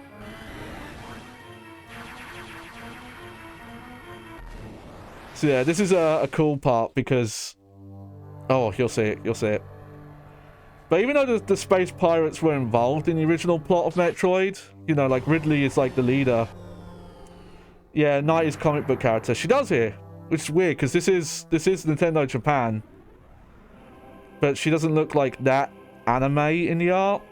So yeah, this is a cool part because, oh, you'll see it. You'll see it. But even though the space pirates were involved in the original plot of Metroid, you know, like Ridley is like the leader. Yeah, Knight is comic book character. She does here, which is weird because this is Nintendo Japan, but she doesn't look like that anime in the art.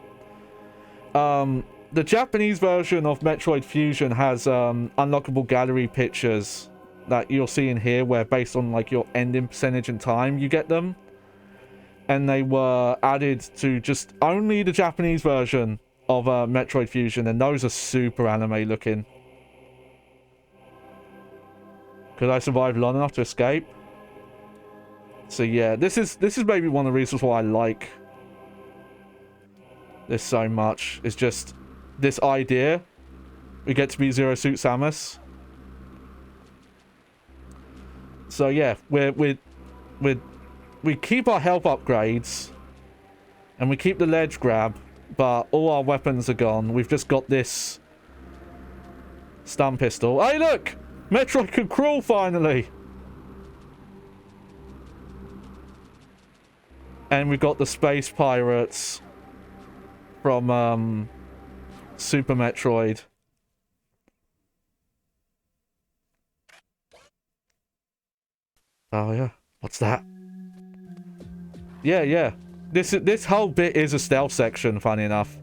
The Japanese version of Metroid Fusion has unlockable gallery pictures that you'll see in here, where based on like your ending percentage and time, you get them. And they were added to just only the Japanese version of Metroid Fusion, and those are super anime looking. Could I survive long enough to escape? So yeah, this is maybe one of the reasons why I like this so much. It's just this idea. We get to be Zero Suit Samus. So yeah, we keep our health upgrades, and we keep the ledge grab, but all our weapons are gone. We've just got this stun pistol. Hey, look! Metroid can crawl, finally! And we've got the space pirates from Super Metroid. Oh, yeah. What's that? Yeah. This whole bit is a stealth section, funny enough.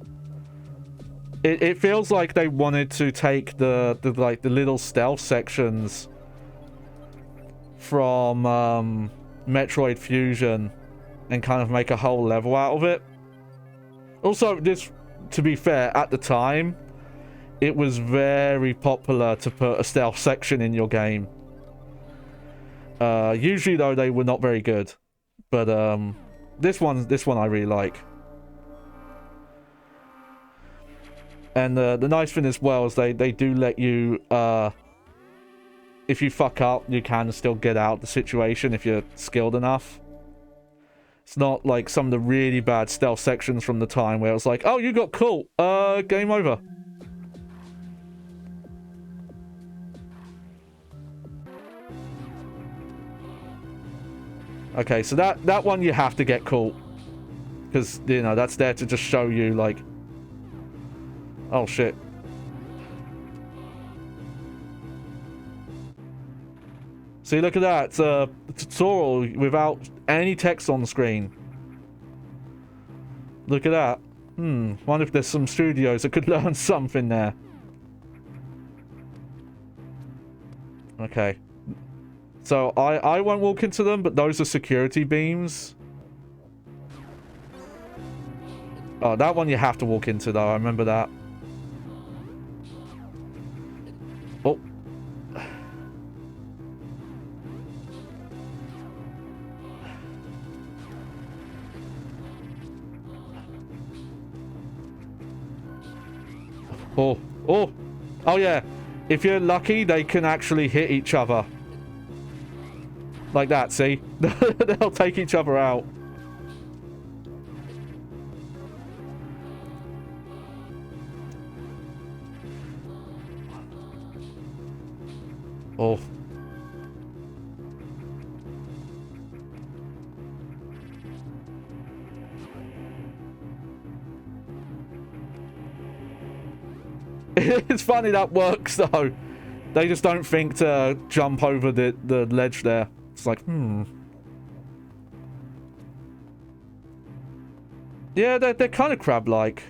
It feels like they wanted to take the little stealth sections from Metroid Fusion and kind of make a whole level out of it. Also, this, to be fair, at the time, it was very popular to put a stealth section in your game. Usually, though, they were not very good. But this one I really like. And the nice thing as well is they do let you, if you fuck up, you can still get out the situation if you're skilled enough. It's not like some of the really bad stealth sections from the time where it was like, oh, you got caught, game over. Okay, so that one you have to get caught. Because, you know, that's there to just show you, like... Oh, shit. See, look at that. It's a tutorial without any text on the screen. Look at that. Wonder if there's some studios that could learn something there. Okay. So, I won't walk into them, but those are security beams. Oh, that one you have to walk into, though. I remember that. Oh. Oh, yeah. If you're lucky, they can actually hit each other. Like that, see? They'll take each other out. Oh. It's funny that works, though. They just don't think to jump over the ledge there. It's like, Yeah, they're kind of crab-like.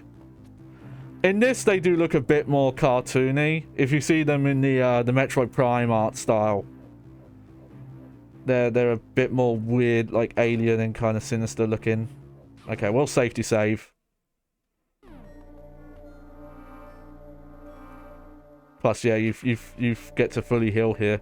In this, they do look a bit more cartoony. If you see them in the Metroid Prime art style. They're a bit more weird, like alien and kind of sinister looking. Okay, well, safety save. Plus, yeah, you get to fully heal here.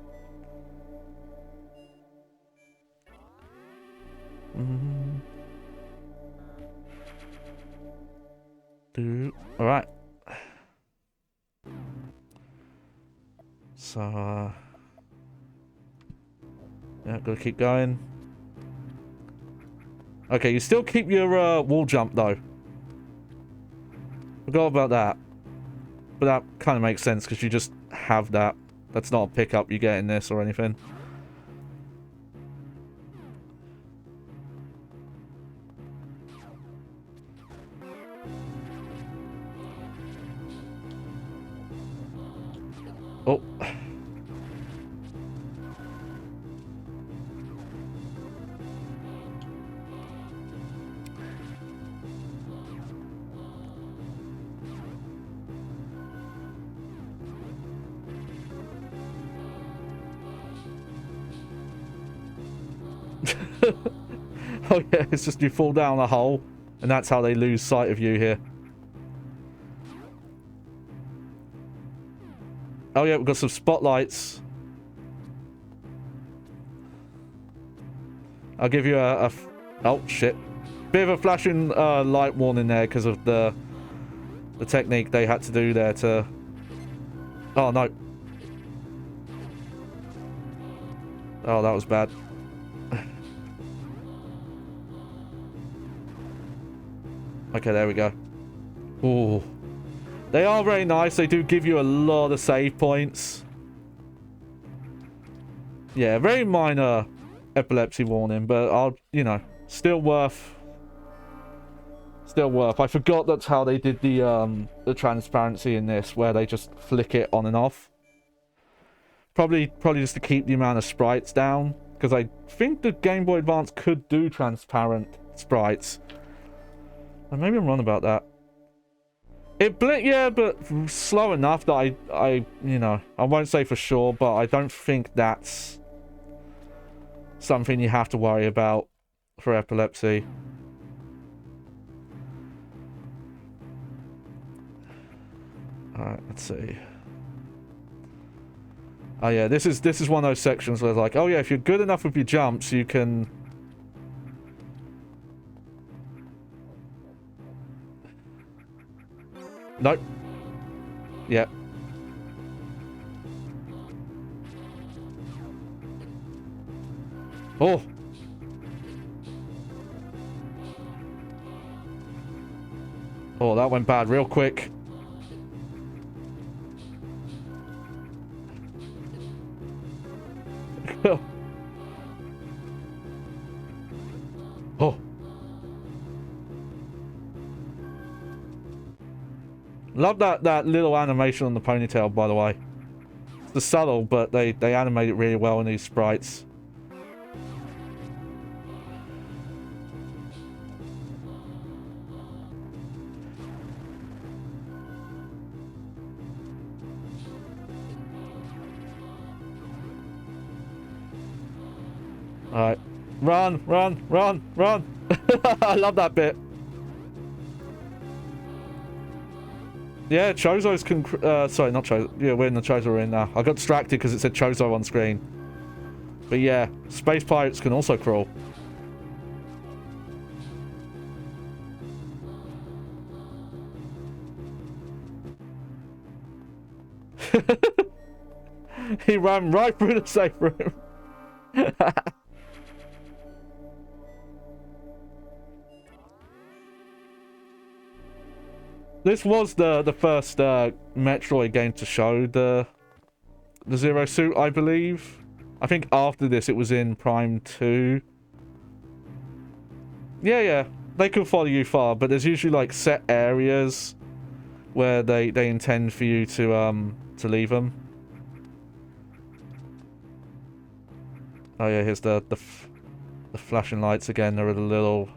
All right. So, yeah, gotta keep going. Okay, you still keep your wall jump though. Forgot about that. But that kind of makes sense because you just have that. That's not a pickup you get in this or anything. Oh. Oh yeah, it's just you fall down a hole, and that's how they lose sight of you here. Oh yeah, we've got some spotlights. I'll give you oh shit, bit of a flashing light warning there because of the technique they had to do there to. Oh no. Oh, that was bad. Okay, there we go. Ooh. They are very nice. They do give you a lot of save points. Yeah, very minor epilepsy warning, but I'll, you know, still worth. Still worth. I forgot that's how they did the transparency in this, where they just flick it on and off. Probably just to keep the amount of sprites down, because I think the Game Boy Advance could do transparent sprites. And maybe I'm wrong about that. It yeah, but slow enough that I you know, I won't say for sure, but I don't think that's something you have to worry about for epilepsy. Alright, let's see. Oh yeah, this is one of those sections where it's like, oh yeah, if you're good enough with your jumps, you can. Nope. Yep. Oh. Oh, that went bad real quick. Oh. Love that little animation on the ponytail, by the way. It's subtle, but they animate it really well in these sprites. Alright. Run, run, run, run! I love that bit. Yeah, Chozo's sorry, not Chozo. Yeah, we're in the Chozo we're in now. I got distracted because it said Chozo on screen. But yeah, space pirates can also crawl. He ran right through the safe room. This was the first Metroid game to show the Zero Suit, I believe. I think after this it was in Prime 2. Yeah, they could follow you far, but there's usually like set areas where they intend for you to leave them. Oh yeah, here's the flashing lights again. They're a little.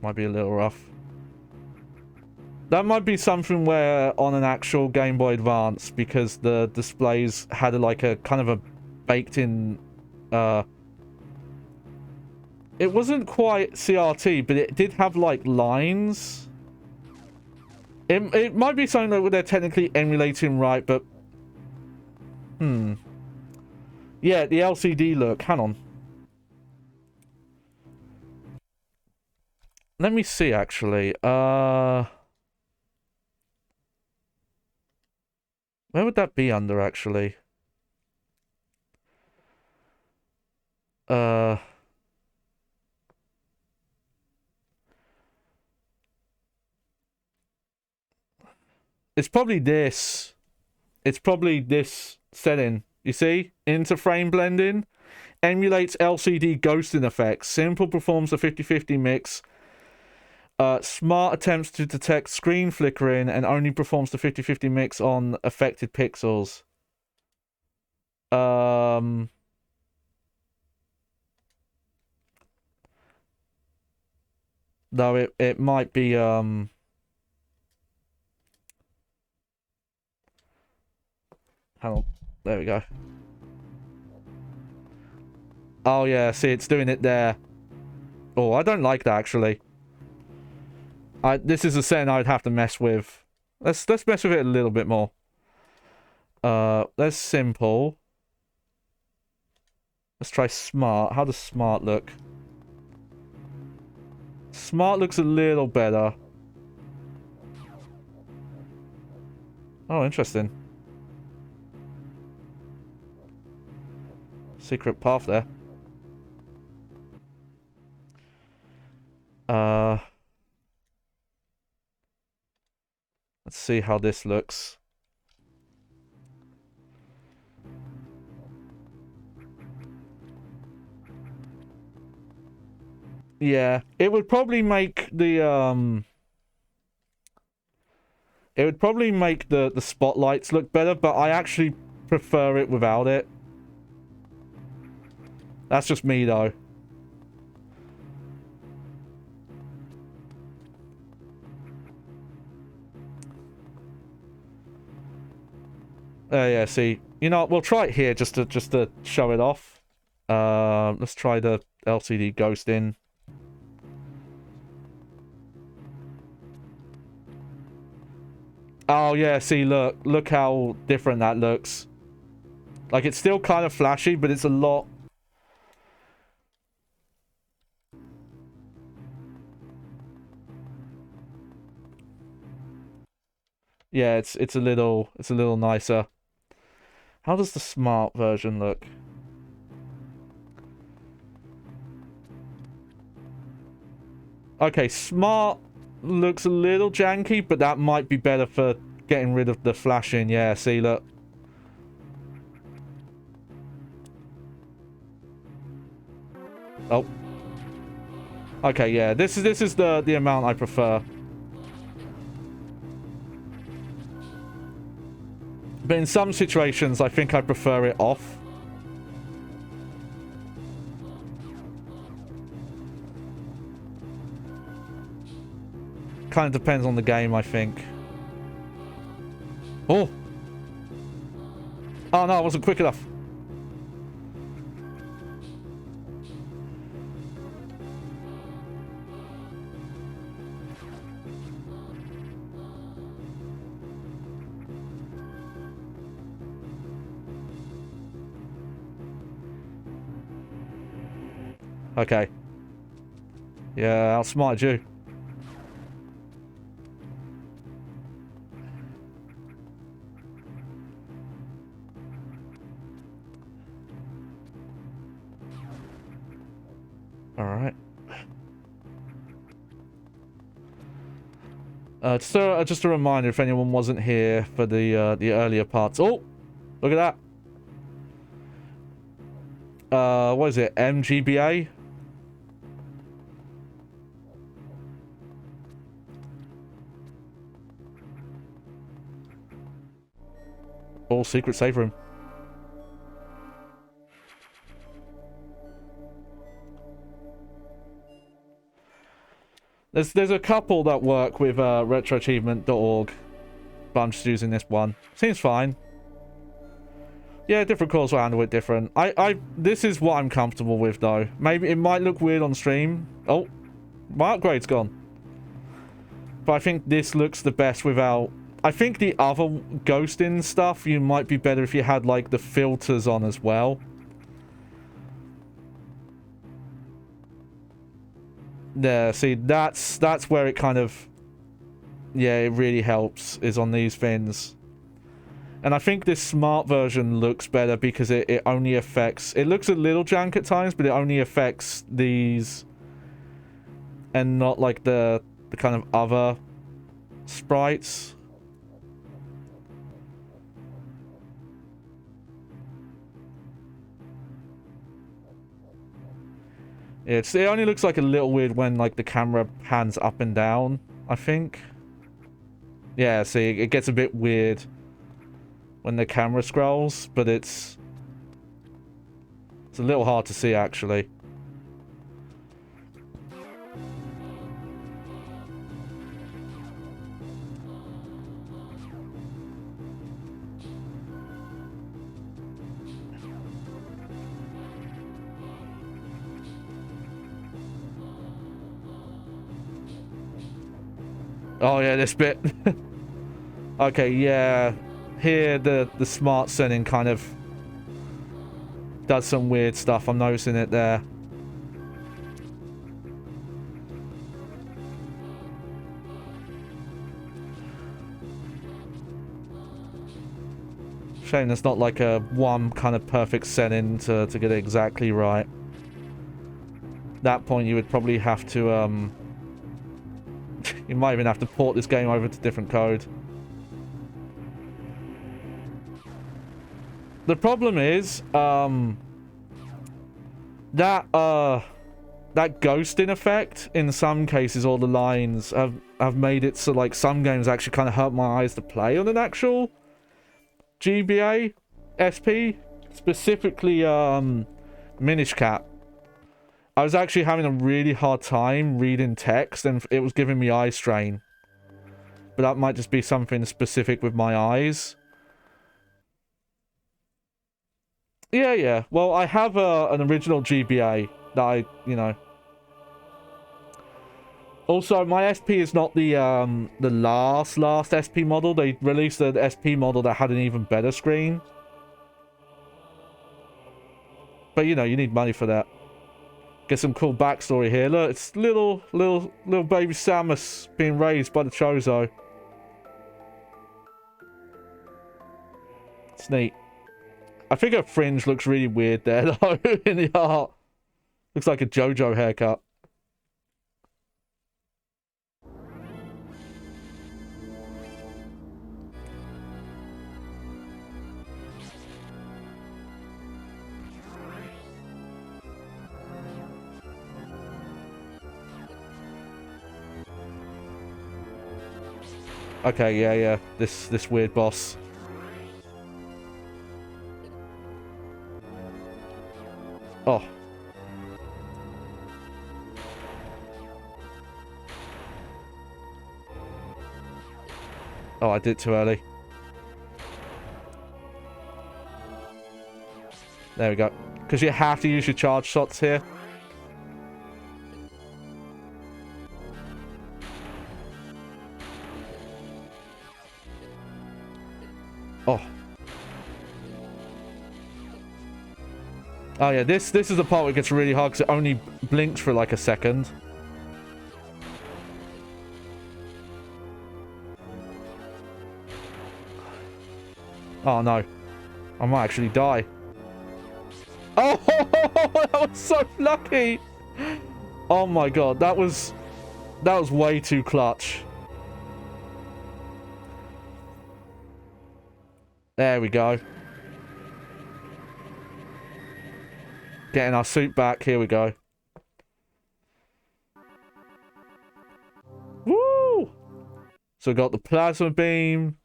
Might be a little rough. That might be something where on an actual Game Boy Advance, because the displays had like a kind of a baked-in. It wasn't quite CRT, but it did have like lines. It might be something that they're technically emulating right, but yeah, the LCD look. Hang on. Let me see, actually. Where would that be under, actually? It's probably this. It's probably this setting. You see? Interframe blending. Emulates LCD ghosting effects. Simple performs a 50-50 mix. Smart attempts to detect screen flickering and only performs the 50-50 mix on affected pixels. No, it might be hang on. There we go. Oh yeah, see, it's doing it there. Oh, I don't like that, actually. This is a setting I'd have to mess with. Let's mess with it a little bit more. There's simple. Let's try smart. How does smart look? Smart looks a little better. Oh, interesting. Secret path there. Let's see how this looks. Yeah, it would probably make the it would probably make the spotlights look better, but I actually prefer it without it. That's just me, though. Yeah, see. You know, we'll try it here just to show it off. Let's try the LCD ghost in. Oh, yeah, see, look how different that looks. Like, it's still kind of flashy, but it's a lot... Yeah, it's a little nicer. How does the smart version look? Okay, smart looks a little janky, but that might be better for getting rid of the flashing. Yeah, see, look. Oh. Okay, yeah, this is the amount I prefer. But in some situations, I think I prefer it off. Kind of depends on the game, I think. Oh! Oh no, I wasn't quick enough. Okay. Yeah, outsmarted you. Alright. Just a reminder, if anyone wasn't here for the earlier parts. Oh! Look at that. What is it? MGBA? All secret save room. There's a couple that work with retroachievement.org, but I'm just using this one. Seems fine. Yeah, different cores will handle it different. This is what I'm comfortable with, though. Maybe it might look weird on stream. Oh, my upgrade's gone. But I think this looks the best without... I think the other ghosting stuff, you might be better if you had, like, the filters on as well. There, see, that's where it kind of... Yeah, it really helps, is on these things. And I think this smart version looks better because it only affects... It looks a little jank at times, but it only affects these... And not, like, the kind of other sprites. It only looks like a little weird when, like, the camera pans up and down, I think. Yeah, see, it gets a bit weird when the camera scrolls, but it's a little hard to see, actually. Oh yeah, this bit. Okay, yeah. Here, the smart setting kind of does some weird stuff. I'm noticing it there. Shame there's not like a one kind of perfect setting to get it exactly right. At that point, you would probably have to, you might even have to port this game over to different code. The problem is, that ghosting effect, in some cases, all the lines have made it so, like, some games actually kind of hurt my eyes to play on an actual GBA SP. Specifically, Minish Cap. I was actually having a really hard time reading text, and it was giving me eye strain. But that might just be something specific with my eyes. Yeah. Well, I have an original GBA that I, you know. Also, my SP is not the last SP model. They released an SP model that had an even better screen. But, you know, you need money for that. Get some cool backstory here. Look, it's little baby Samus being raised by the Chozo. It's neat. I think her fringe looks really weird there, though, in the art. Looks like a JoJo haircut. Okay, yeah. This weird boss. Oh. Oh, I did it too early. There we go. Because you have to use your charge shots here. Oh. Oh yeah, this is the part where it gets really hard because it only blinks for like a second. Oh no. I might actually die. Oh, that was so lucky. Oh my god, that was way too clutch. There we go. Getting our suit back. Here we go. Woo! So we got the plasma beam.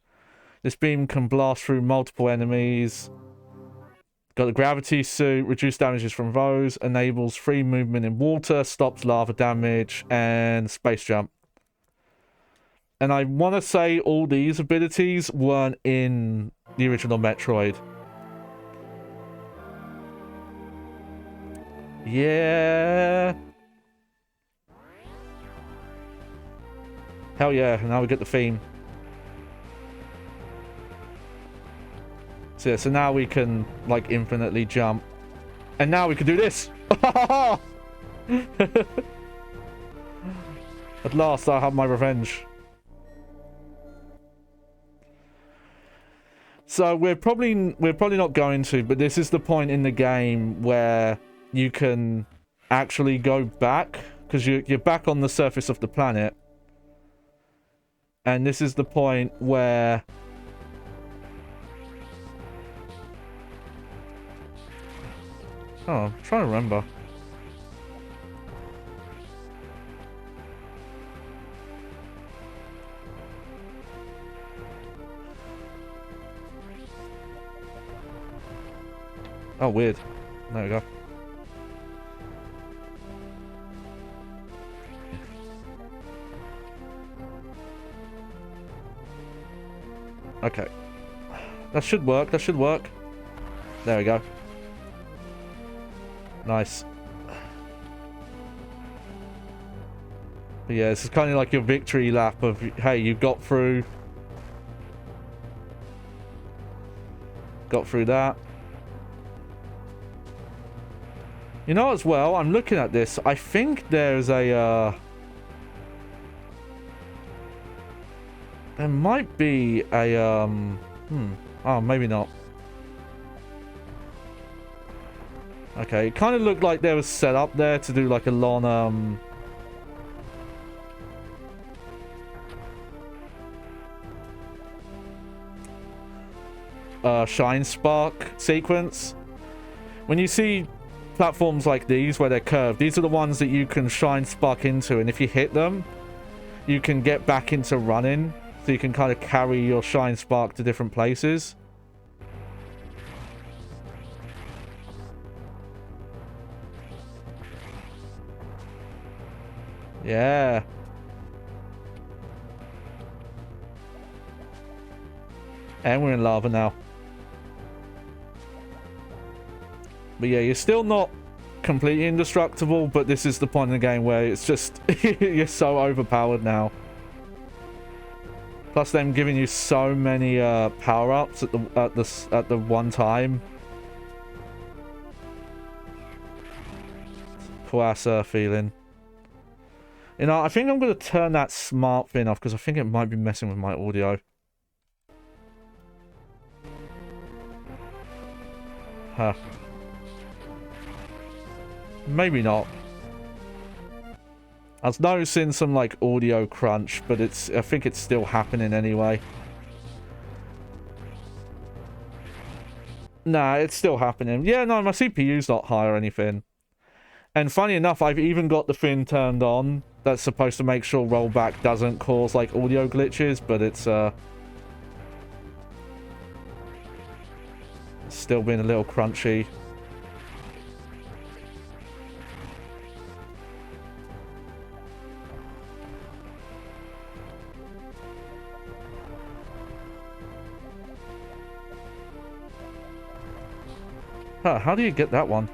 This beam can blast through multiple enemies. Got the gravity suit, reduced damages from those, enables free movement in water, stops lava damage, and space jump. And I want to say all these abilities weren't in the original Metroid. Yeah. Hell yeah, now we get the theme. So, yeah, so now we can, like, infinitely jump. And now we can do this! At last, I have my revenge. So we're probably not going to, but this is the point in the game where you can actually go back, because you're back on the surface of the planet. And this is the point where I'm trying to remember. Oh, weird. There we go. Okay. That should work. That should work. There we go. Nice. But yeah, this is kind of like your victory lap of, hey, you got through. Got through that. You know, as well, I'm looking at this. I think there's a, there might be a, oh, maybe not. Okay, it kind of looked like there was set up there to do like a long, shine spark sequence. When you see platforms like these where they're curved, these are the ones that you can shine spark into, and if you hit them, you can get back into running, so you can kind of carry your shine spark to different places. Yeah. And we're in lava now. But yeah, you're still not completely indestructible, but this is the point in the game where it's just you're so overpowered now. Plus them giving you so many power-ups at the one time. Cool-ass feeling. You know, I think I'm going to turn that smart thing off because I think it might be messing with my audio. Huh. Maybe not. I was noticing some, like, audio crunch, but I think it's still happening anyway. Nah, it's still happening. Yeah, no, my CPU's not high or anything. And funny enough, I've even got the thing turned on that's supposed to make sure rollback doesn't cause, like, audio glitches, but it's still being a little crunchy. Huh, how do you get that one?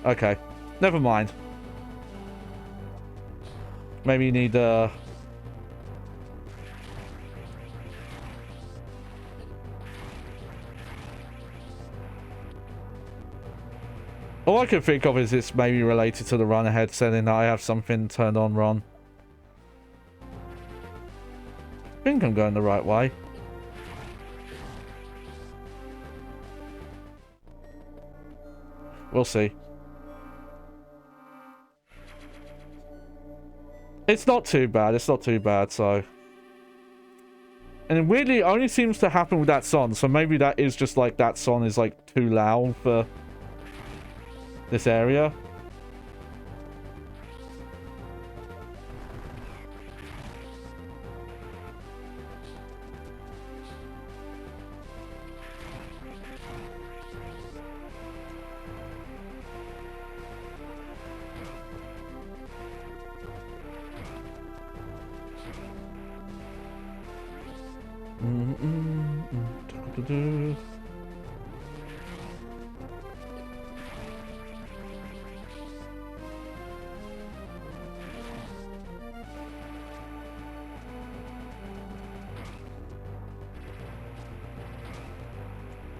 Okay, never mind. Maybe you need all I can think of is it's maybe related to the run ahead setting that I have something turned on wrong. I think I'm going the right way. We'll see. It's not too bad. It's not too bad, so. And weirdly, it only seems to happen with that song. So maybe that is just like that song is like too loud for this area.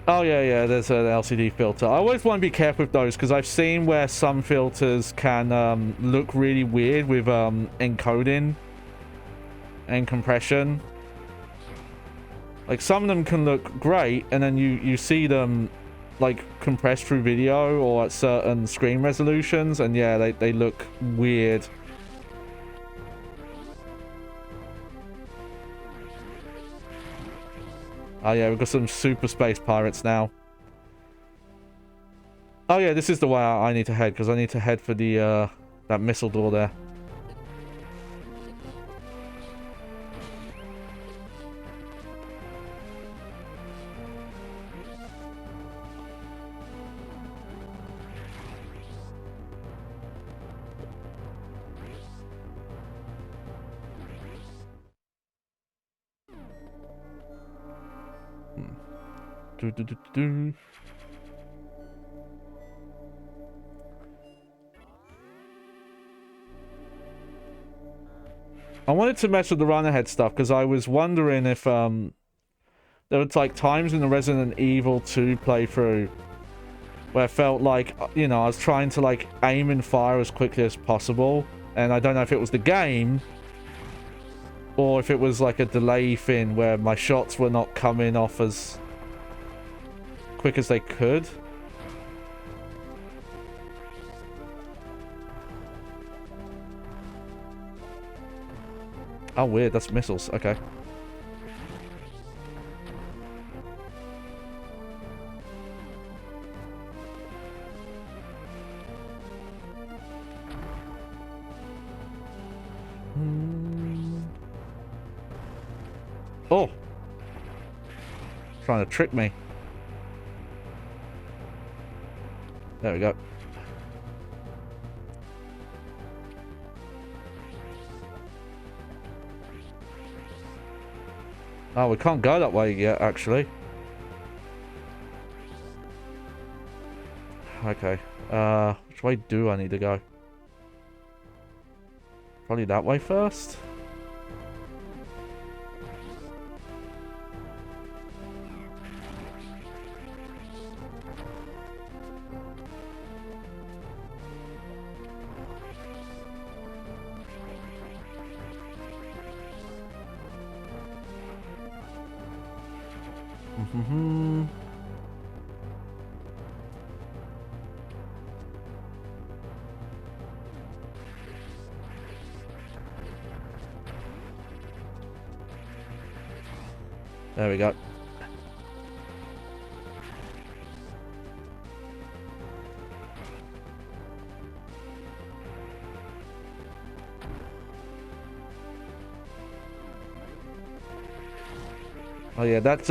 Oh, yeah, there's an LCD filter. I always want to be careful with those, because I've seen where some filters can look really weird with encoding and compression. Like, some of them can look great, and then you see them, like, compressed through video or at certain screen resolutions, and yeah, they look weird. Oh yeah, we've got some super space pirates now. Oh yeah, this is the way I need to head, because I need to head for the, that missile door there. I wanted to mess with the run-ahead stuff because I was wondering if there was like times in the Resident Evil 2 playthrough where I felt like, you know, I was trying to like aim and fire as quickly as possible, and I don't know if it was the game or if it was like a delay thing where my shots were not coming off as quick as they could. Oh, weird. That's missiles. Okay. Oh! Trying to trick me. There we go. Oh, we can't go that way yet, actually. Okay. Which way do I need to go? Probably that way first? There we go. Oh yeah, that's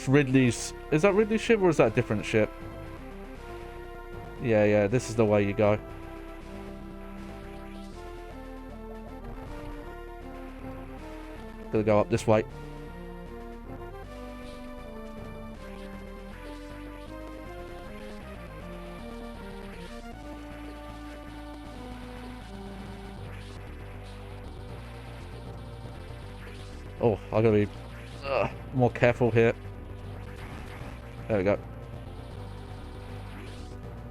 Ridley's. Is that Ridley's ship or is that a different ship? Yeah, this is the way you go. Gotta go up this way. Oh, I gotta be more careful here. There we go.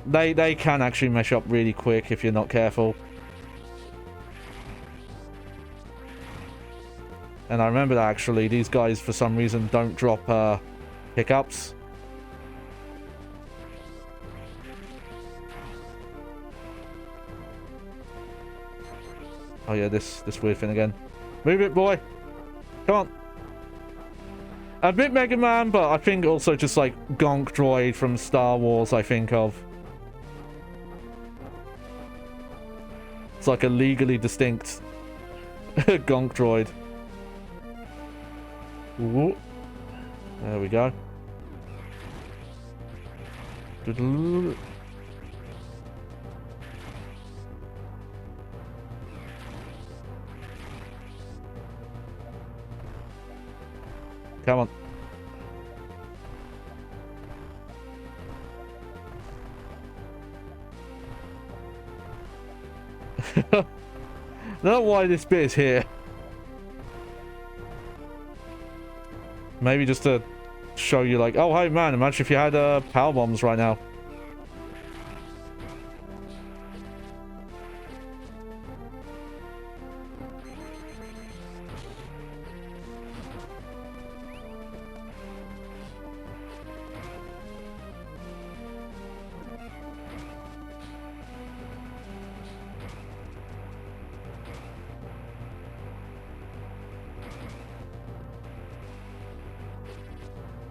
They can actually mesh up really quick if you're not careful. And I remember that actually, these guys for some reason don't drop pickups. Oh yeah, this weird thing again. Move it, boy. Come on. A bit Mega Man, but I think also just like Gonk Droid from Star Wars, I think of. It's like a legally distinct gonk droid. Ooh. There we go. Come on. I don't know why this bit is here. Maybe just to show you like, oh hey man, imagine if you had power bombs right now.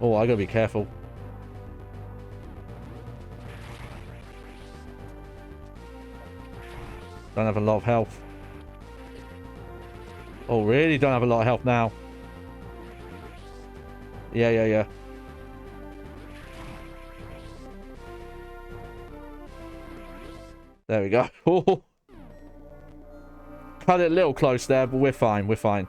Oh, I gotta be careful. Don't have a lot of health. Oh, really? Don't have a lot of health now. Yeah. There we go. Oh. Cut it a little close there, but we're fine. We're fine.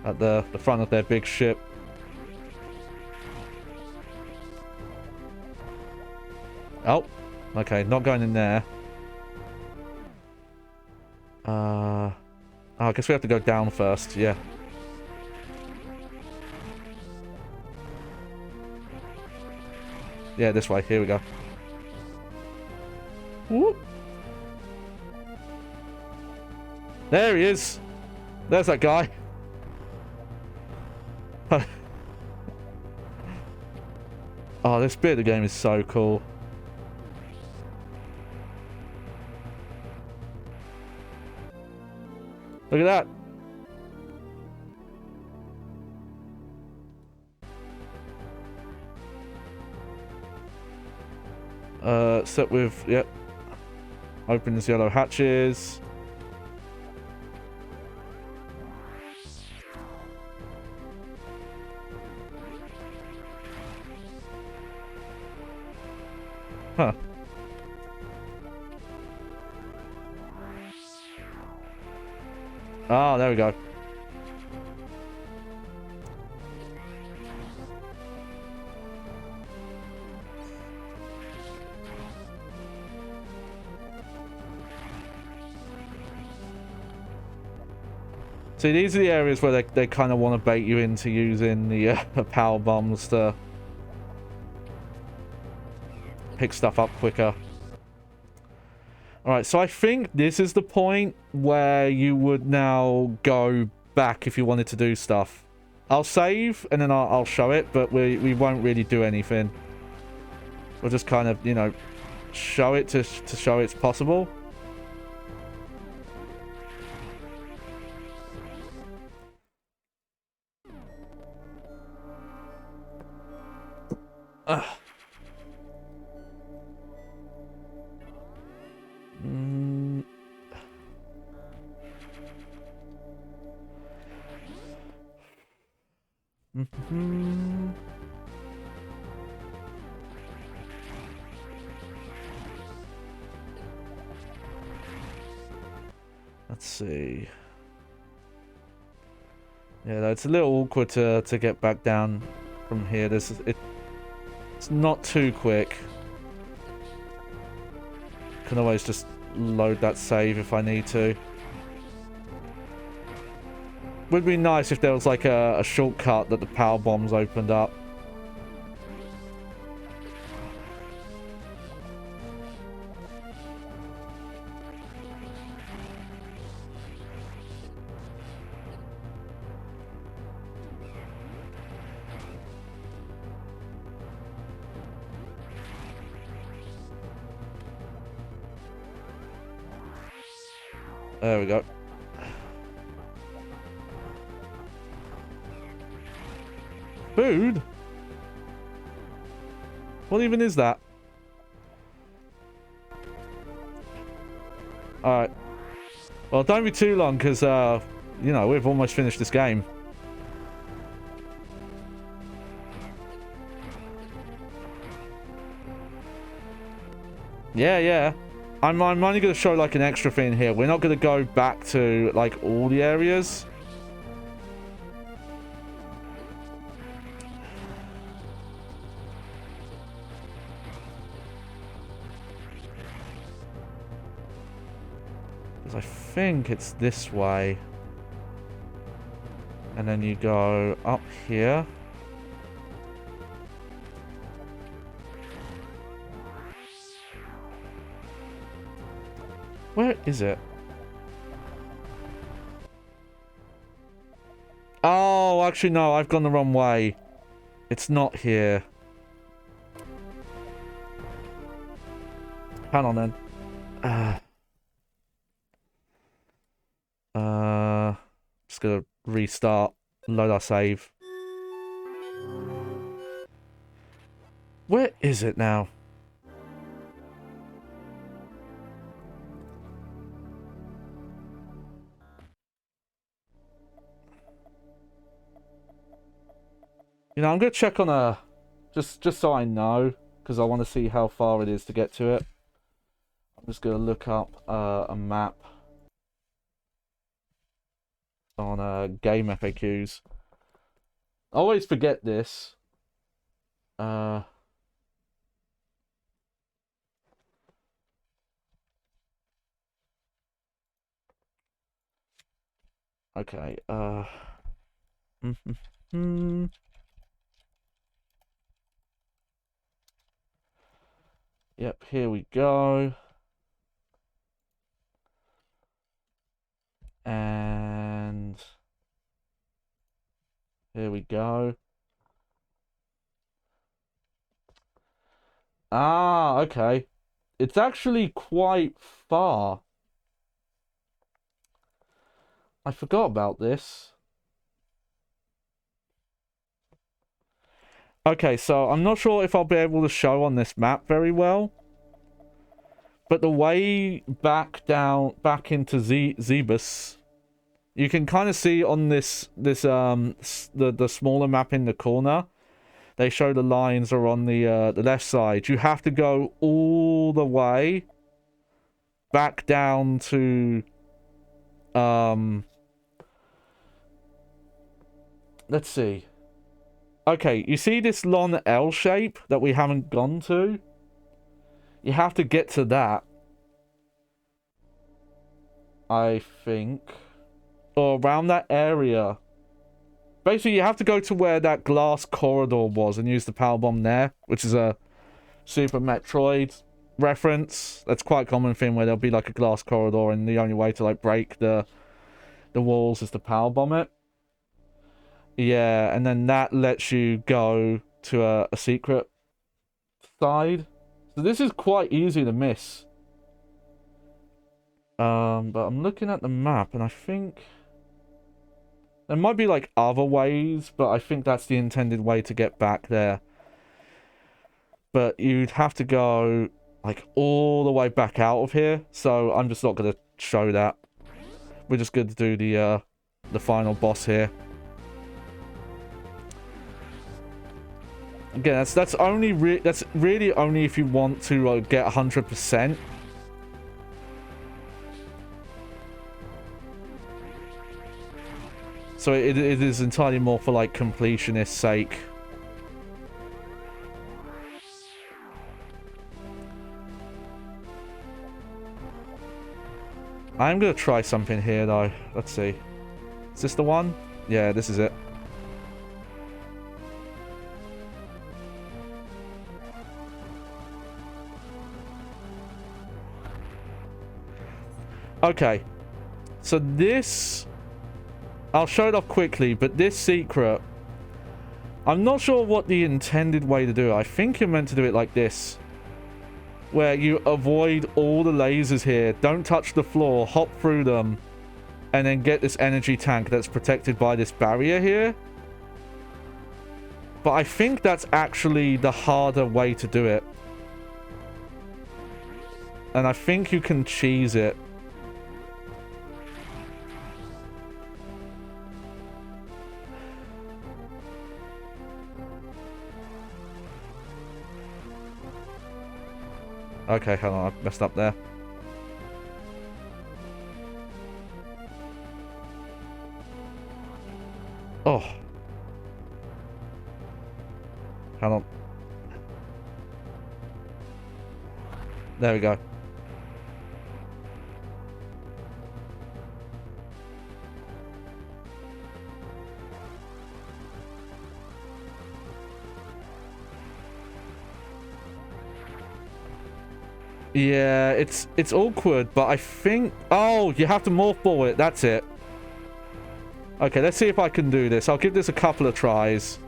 At the front of their big ship. Oh, okay, not going in there. Oh, I guess we have to go down first, yeah. Yeah, this way, here we go. Whoop. There he is. There's that guy. Oh, this bit of the game is so cool. Look at that. Set with, yep. Opens yellow hatches. Huh. Ah, there we go. See, these are the areas where they kind of want to bait you into using the power bombs to pick stuff up quicker. Alright, so I think this is the point where you would now go back if you wanted to do stuff. I'll save, and then I'll show it, but we won't really do anything. We'll just kind of, you know, show it to show it's possible. Ugh. Let's see. Yeah, it's a little awkward to get back down from here. It's not too quick. Can always just load that save if I need to. Would be nice if there was like a shortcut that the power bombs opened up. There we go. Food? What even is that? Alright. Well, don't be too long, because, you know, we've almost finished this game. Yeah, yeah. I'm only going to show, like, an extra thing here. We're not going to go back to, like, all the areas. I think it's this way. And then you go up here. Where is it? Oh, actually no, I've gone the wrong way. It's not here. Hang on then. Just gonna restart, load our save. Where is it now? You know, I'm gonna check on a just so I know, because I want to see how far it is to get to it. I'm just gonna look up a map on game FAQs. I always forget this. Okay, Yep, here we go. And here we go. Ah, okay. It's actually quite far. I forgot about this. Okay, so I'm not sure if I'll be able to show on this map very well. But the way back into Zebus, you can kind of see on the smaller map in the corner. They show the lines are on the left side. You have to go all the way back down to let's see. Okay, you see this long L shape that we haven't gone to? You have to get to that, I think, or around that area. Basically, you have to go to where that glass corridor was and use the power bomb there, which is a Super Metroid reference. That's quite a common thing where there'll be like a glass corridor and the only way to like break the walls is to power bomb it. Yeah, and then that lets you go to a secret side. So this is quite easy to miss. But I'm looking at the map and I think there might be like other ways, but I think that's the intended way to get back there. But you'd have to go like all the way back out of here, so I'm just not going to show that. We're just going to do the final boss here. Again, that's really only if you want to get 100%. So it is entirely more for like completionist's sake. I'm gonna try something here though. Let's see. Is this the one? Yeah, this is it. Okay. So this, I'll show it off quickly, but this secret, I'm not sure what the intended way to do it. I think you're meant to do it like this. where you avoid all the lasers here. Don't touch the floor, hop through them, and then get this energy tank that's protected by this barrier here. But I think that's actually the harder way to do it. And I think you can cheese it. Okay, hold on, I messed up there. Oh. Hold on. There we go. Yeah, it's awkward, but I think... Oh, you have to morph ball it. That's it. Okay, let's see if I can do this. I'll give this a couple of tries.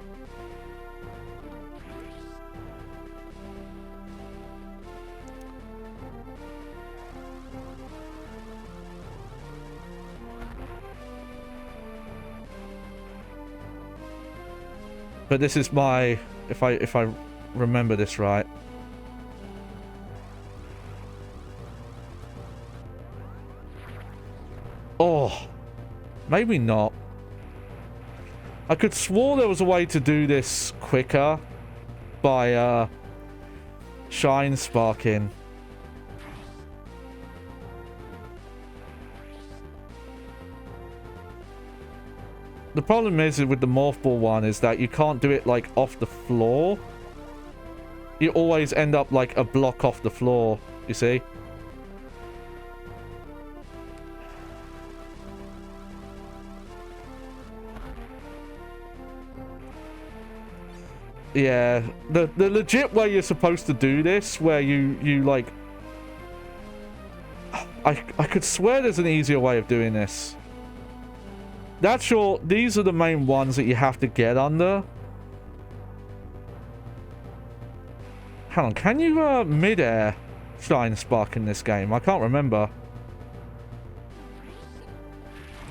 But this is my... If I remember this right. Oh, maybe not. I could swore there was a way to do this quicker by shine sparking. The problem is with the morph ball one is that you can't do it like off the floor. You always end up like a block off the floor, you see? Yeah, the legit way you're supposed to do this, where you like... I could swear there's an easier way of doing this. That's your... These are the main ones that you have to get under. Hang on, can you mid-air shine spark in this game? I can't remember.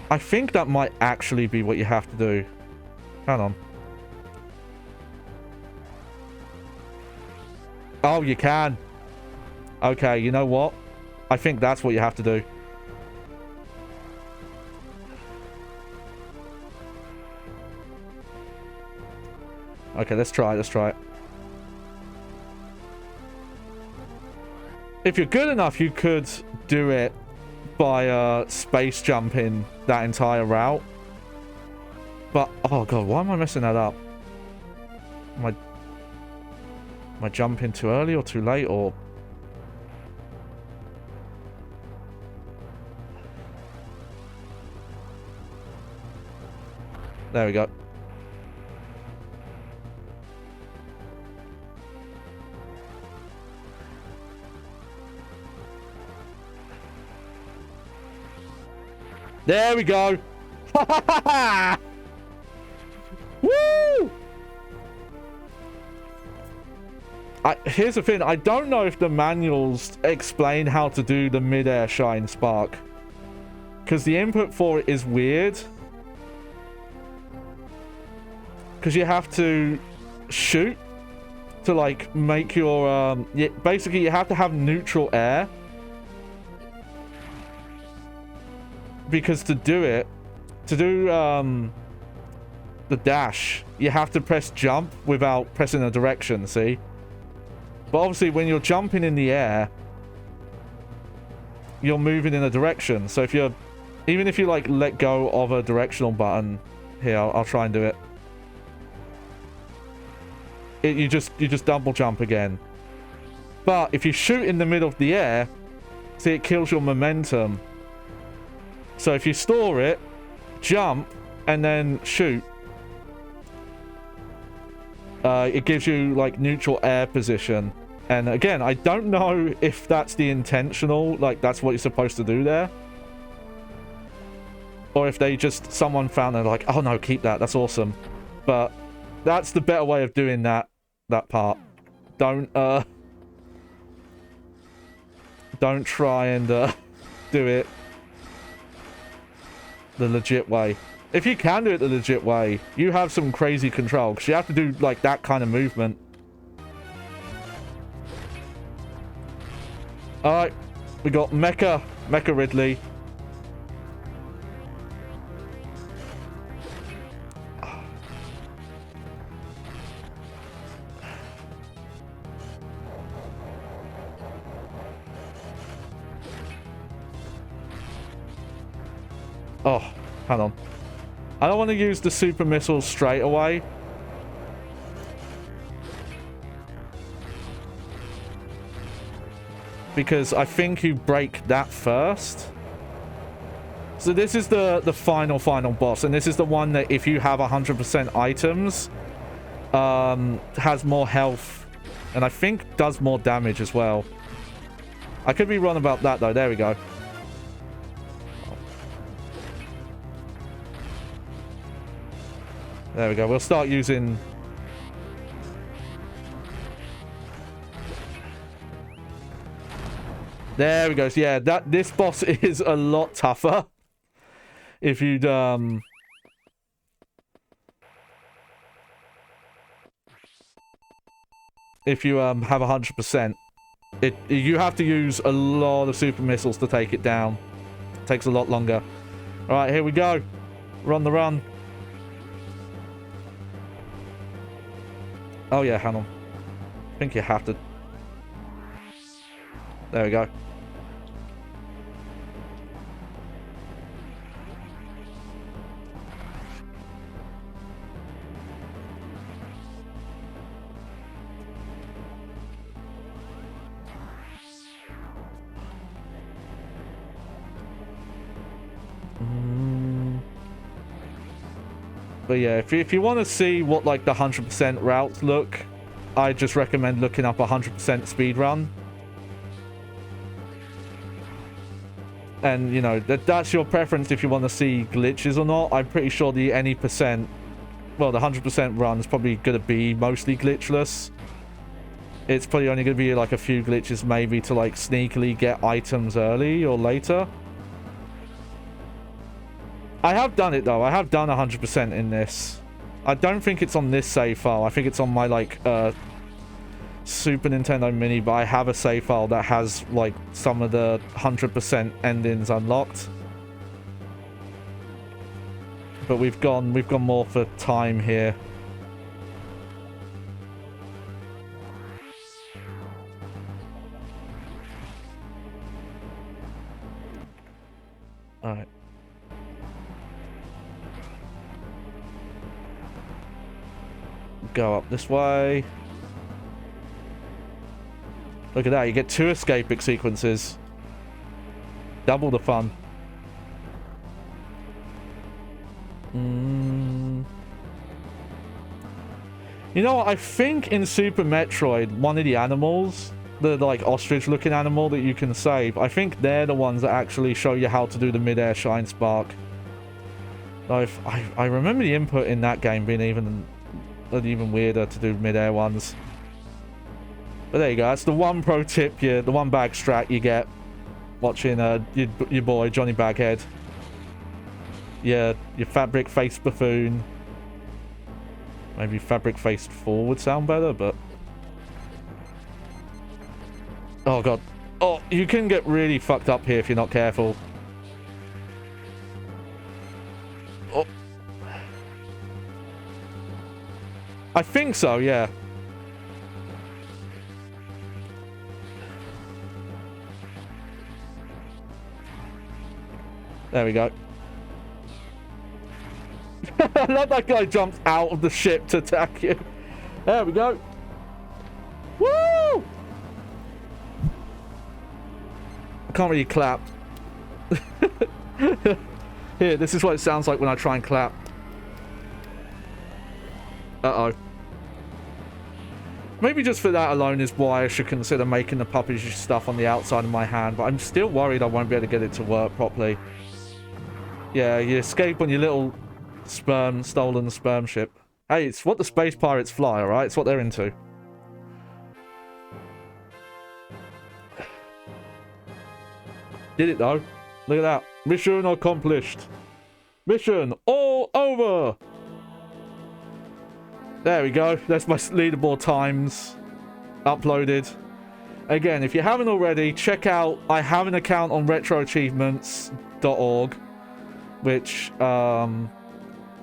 I think that might actually be what you have to do. Hang on. Oh, you can. Okay, you know what? I think that's what you have to do. Okay, let's try it. Let's try it. If you're good enough, you could do it by space jumping that entire route. But, oh god, why am I messing that up? Am I jumping too early or too late, or... There we go. There we go. Woo! Here's the thing. I don't know if the manuals explain how to do the mid-air shine spark, because the input for it is weird. Because you have to shoot to like make your basically you have to have neutral air. Because to do it, to do the dash, you have to press jump without pressing a direction, see? But obviously when you're jumping in the air, you're moving in a direction. So if you're, even if you like let go of a directional button, here, I'll try and do it. You just double jump again. But if you shoot in the middle of the air, see, it kills your momentum. So if you store it, jump, and then shoot, it gives you like neutral air position. And again, I don't know if that's the intentional, like that's what you're supposed to do there, or if they just, someone found it like, oh no, keep that, that's awesome. But that's the better way of doing that part. Don't Don't try and do it the legit way. If you can do it the legit way, you have some crazy control, because you have to do, like, that kind of movement. Alright, we got Mecha Ridley. Oh, hang on. I don't want to use the super missiles straight away. Because I think you break that first. So this is the final boss. And this is the one that if you have 100% items, has more health. And I think does more damage as well. I could be wrong about that though. There we go. There we go. We'll start using... There we go. So yeah, this boss is a lot tougher. If you'd have 100%. You have to use a lot of super missiles to take it down. It takes a lot longer. Alright, here we go. Run the run. Oh yeah, hang on. I think you have to... There we go. But yeah, if you want to see what like the 100% routes look, I just recommend looking up 100% speedrun. And you know, that's your preference if you want to see glitches or not. I'm pretty sure the any percent, well, the 100% run is probably going to be mostly glitchless. It's probably only going to be like a few glitches maybe to like sneakily get items early or later. I have done it though. I have done 100% in this. I don't think it's on this save file. I think it's on my like Super Nintendo Mini, but I have a save file that has like some of the 100% endings unlocked. But we've gone more for time here. All right. Go up this way. Look at that, you get 2 escape sequences. Double the fun. You know what, I think in Super Metroid, one of the animals, the like ostrich looking animal that you can save, I think they're the ones that actually show you how to do the mid-air shine spark. I remember the input in that game being even weirder to do mid-air ones. But there you go. That's the one pro tip, the one bag strat you get watching your boy JohnnyBagHead. Yeah, your fabric-faced buffoon. Maybe fabric-faced fool would sound better, but... Oh, God. Oh, you can get really fucked up here if you're not careful. Oh. I think so, yeah. There we go. I love that guy jumps out of the ship to attack you. There we go. Woo! I can't really clap. Here, this is what it sounds like when I try and clap. Uh-oh. Maybe just for that alone is why I should consider making the puppetry stuff on the outside of my hand, but I'm still worried I won't be able to get it to work properly. Yeah, you escape on your little stolen sperm ship. Hey, it's what the space pirates fly, alright? It's what they're into. Did it though. Look at that. Mission accomplished. Mission all over. There we go. That's my leaderboard times uploaded. Again, if you haven't already, check out, I have an account on retroachievements.org, which, yeah,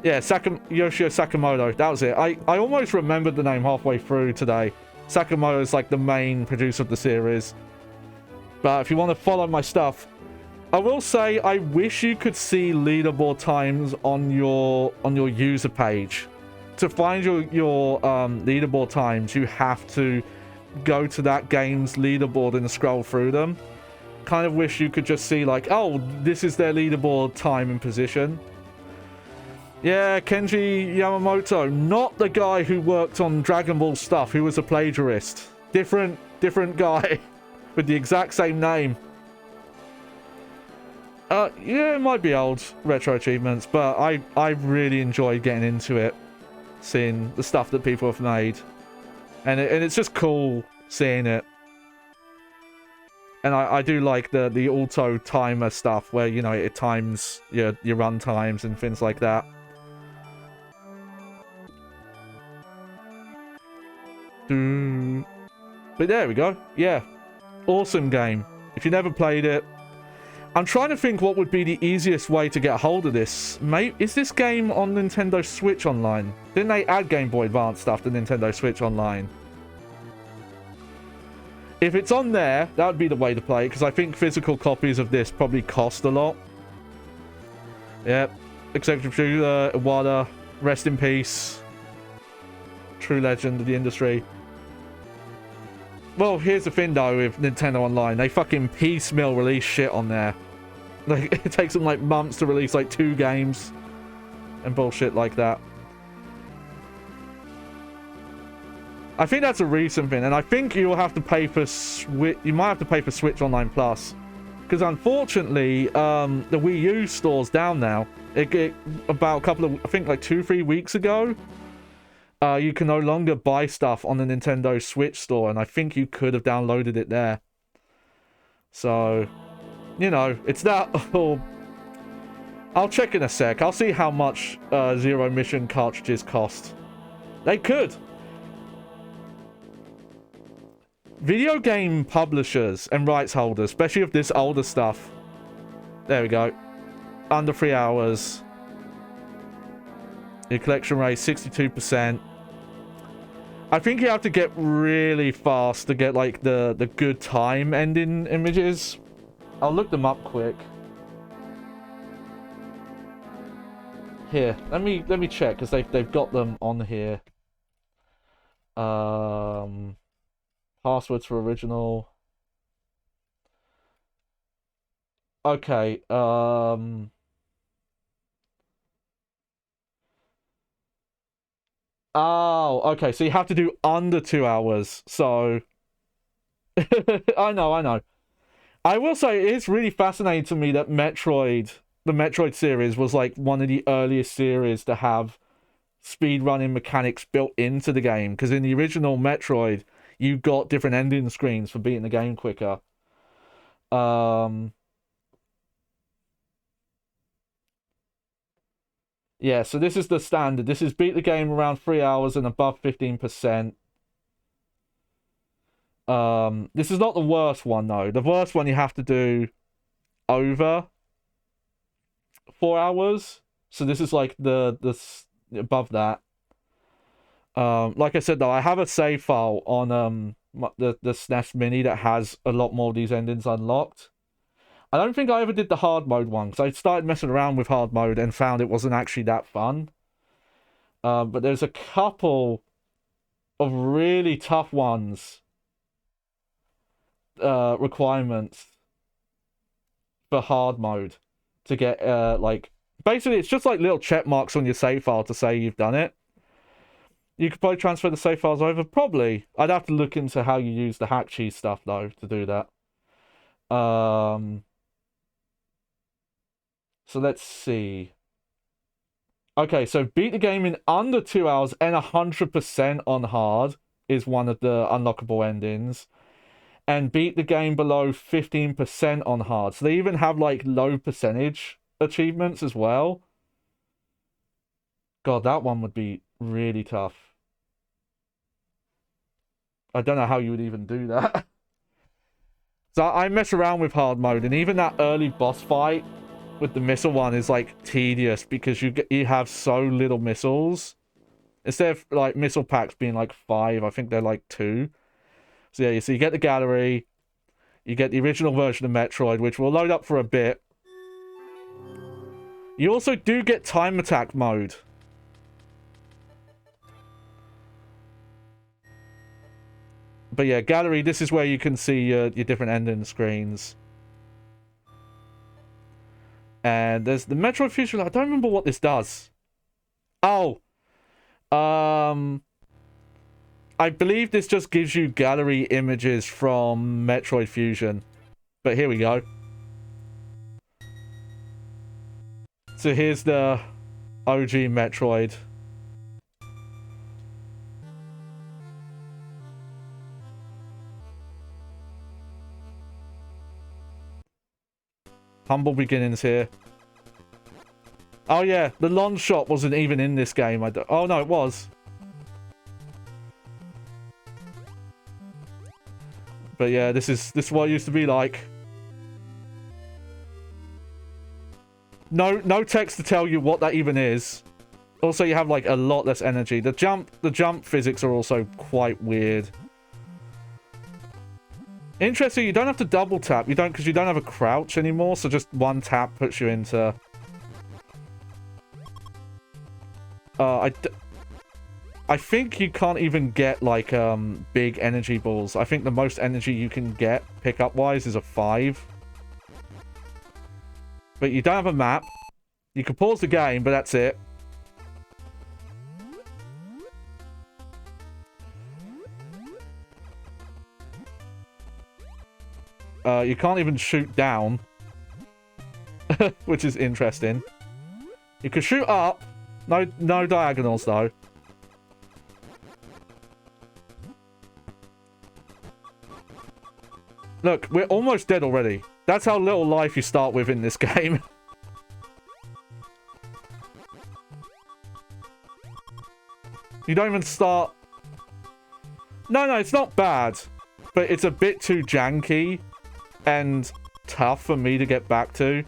Yoshio Sakamoto, that was it. I almost remembered the name halfway through today. Sakamoto is like the main producer of the series. But if you want to follow my stuff, I will say I wish you could see leaderboard times on your user page. To find your leaderboard times, you have to go to that game's leaderboard and scroll through them. Kind of wish you could just see like, oh, this is their leaderboard time and position. Yeah, Kenji Yamamoto, not the guy who worked on Dragon Ball stuff, who was a plagiarist. Different guy with the exact same name. Yeah, it might be old Retro Achievements, but I really enjoyed getting into it, seeing the stuff that people have made. And it's just cool seeing it. And I do like the auto timer stuff where, you know, it times your run times and things like that. But there we go. Yeah. Awesome game. If you never played it, I'm trying to think what would be the easiest way to get a hold of this. Is this game on Nintendo Switch Online? Didn't they add Game Boy Advance stuff to Nintendo Switch Online? If it's on there, that would be the way to play it, because I think physical copies of this probably cost a lot. Yep. Executive producer, Iwata, rest in peace. True legend of the industry. Well, here's the thing though with Nintendo Online. They fucking piecemeal release shit on there. Like, it takes them like months to release like 2 games. And bullshit like that. I think that's a recent thing. And I think you'll have to pay for Switch. You might have to pay for Switch Online Plus. Because unfortunately, the Wii U store's down now. About a couple of, I think like 2-3 weeks ago. You can no longer buy stuff on the Nintendo Switch store, and I think you could have downloaded it there. So, you know, it's that. Oh, I'll check in a sec. I'll see how much Zero Mission cartridges cost. They could. Video game publishers and rights holders, especially of this older stuff. There we go. Under 3 hours. Your collection rate 62%. I think you have to get really fast to get like the good time ending images. I'll look them up quick. Here, let me check because they've got them on here. Passwords for original. Okay. Oh, okay. So you have to do under 2 hours. So I know. I will say it's really fascinating to me that the Metroid series was like one of the earliest series to have speedrunning mechanics built into the game. Because in the original Metroid, you got different ending screens for beating the game quicker. Yeah, so this is the standard. This is beat the game around 3 hours and above 15%. This is not the worst one, though. The worst one you have to do over 4 hours. So this is like the above that. Like I said, though, I have a save file on the SNES Mini that has a lot more of these endings unlocked. I don't think I ever did the hard mode one, because I started messing around with hard mode and found it wasn't actually that fun. But there's a couple of really tough ones, requirements for hard mode to get, like, basically it's just like little check marks on your save file to say you've done it. You could probably transfer the save files over, probably. I'd have to look into how you use the hack cheese stuff, though, to do that. So let's see. Okay, so beat the game in under 2 hours and 100% on hard is one of the unlockable endings. and beat the game below 15% on hard. So they even have like low percentage achievements as well. God, that one would be really tough. I don't know how you would even do that. So I mess around with hard mode, and even that early boss fight with the missile one is like tedious because you have so little missiles. Instead of like missile packs being like 5, I think they're like 2. So yeah, so you get the gallery, you get the original version of Metroid, which will load up for a bit. You also do get time attack mode. But yeah, gallery, this is where you can see your different ending screens. And there's the Metroid Fusion. I don't remember what this does. Oh. I believe this just gives you gallery images from Metroid Fusion. But here we go. So here's the OG Metroid. Humble beginnings here. Oh yeah, the launch shot wasn't even in this game. Oh no, it was. But yeah, this is what it used to be like. No text to tell you what that even is. Also, you have like a lot less energy. The jump physics are also quite weird. Interesting, you don't have to double tap. You don't, because you don't have a crouch anymore, so just one tap puts you into... I think you can't even get, like, big energy balls. I think the most energy you can get, pickup-wise, is a 5. But you don't have a map. You can pause the game, but that's it. You can't even shoot down. Which is interesting. You can shoot up. No diagonals, though. Look, we're almost dead already. That's how little life you start with in this game. You don't even start... No, it's not bad. But it's a bit too janky and tough for me to get back to.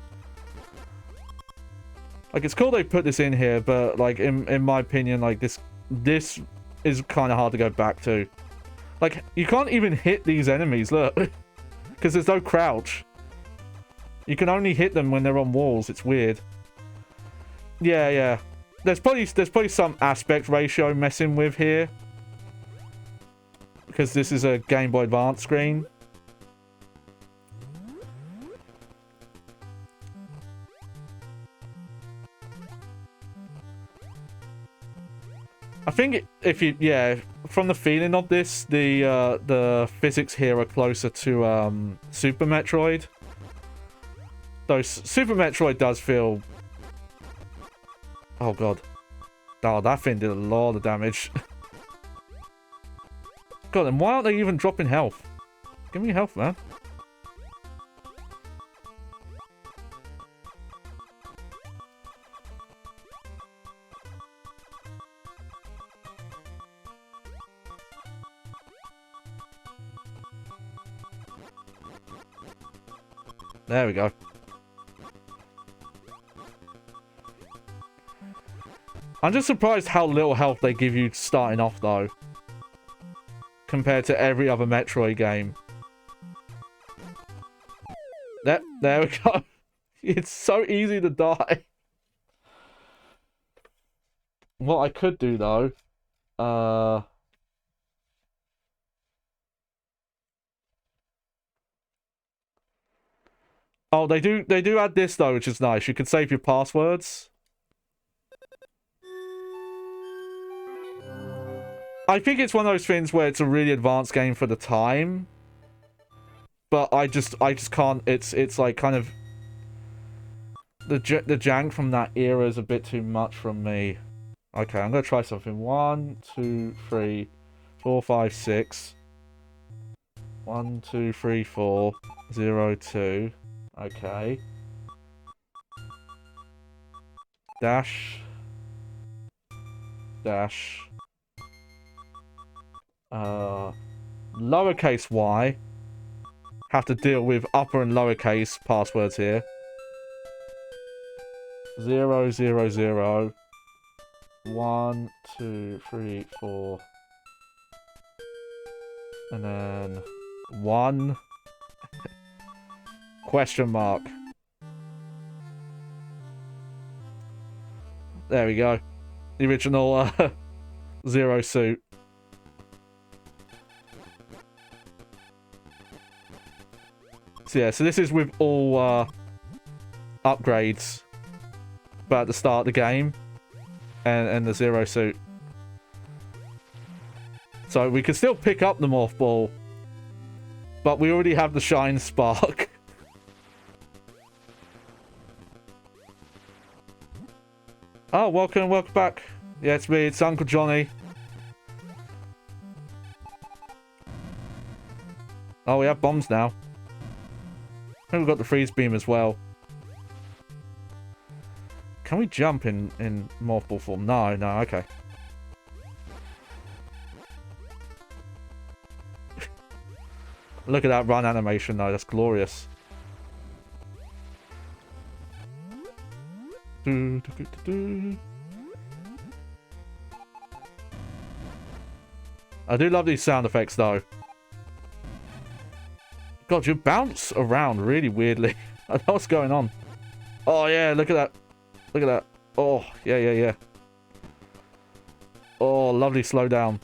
Like, it's cool they put this in here, but, like, in my opinion, like, this is kind of hard to go back to. Like, you can't even hit these enemies, look. Because there's no crouch. You can only hit them when they're on walls. It's weird. Yeah. There's probably some aspect ratio messing with here. Because this is a Game Boy Advance screen. I think from the feeling of this, the physics here are closer to Super Metroid. Though Super Metroid does feel... Oh god. Oh, that thing did a lot of damage. God, and why aren't they even dropping health? Give me health, man. There we go. I'm just surprised how little health they give you starting off, though. Compared to every other Metroid game. There we go. It's so easy to die. What I could do, though... Oh, they do add this, though, which is nice. You can save your passwords. I think it's one of those things where it's a really advanced game for the time. But I just can't. It's like kind of... The jank from that era is a bit too much from me. Okay, I'm going to try something. 1, 2, 3, 4, 5, 6. 1, 2, 3, 4, 0, 2. Okay. Dash. Dash. Lowercase y. Have to deal with upper and lowercase passwords here. 0, 0, 0. 1, 2, 3, 4. And then 1. Question mark. There we go. The original Zero suit. So yeah, so this is with all upgrades, but at the start of the game, and the Zero suit. So we can still pick up the Morph Ball, but we already have the Shine Spark. Oh, welcome back. Yeah, it's me, it's Uncle Johnny. Oh, we have bombs now. I think we've got the freeze beam as well. Can we jump in Morph Ball form? No, okay. Look at that run animation though, that's glorious. I do love these sound effects though. God, you bounce around really weirdly. I don't know what's going on. Oh yeah, look at that. Look at that. Oh, yeah. Oh, lovely slowdown.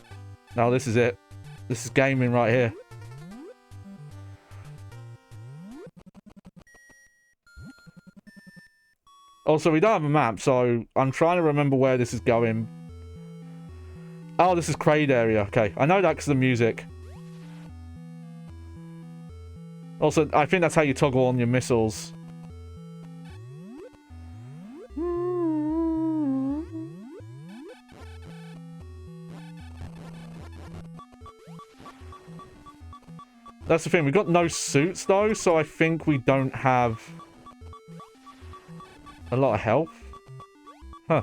Now this is it. This is gaming right here. Also, we don't have a map, so I'm trying to remember where this is going. Oh, this is Kraid area. Okay, I know that because of the music. Also, I think that's how you toggle on your missiles. That's the thing, we've got no suits though, so I think we don't have a lot of health. Huh.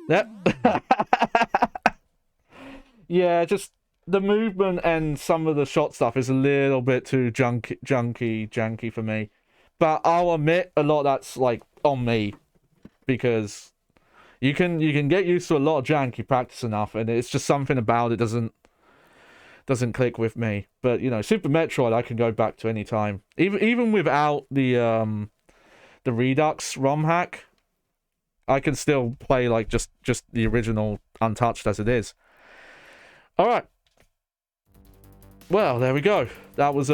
Yep. Yeah, just the movement and some of the shot stuff is a little bit too janky for me. But I'll admit a lot of that's like on me, because you can get used to a lot of janky practice enough, and it's just something about it doesn't click with me. But you know, Super Metroid I can go back to any time, even without the Redux ROM hack. I can still play like just the original untouched as it is. Alright. Well, there we go. That was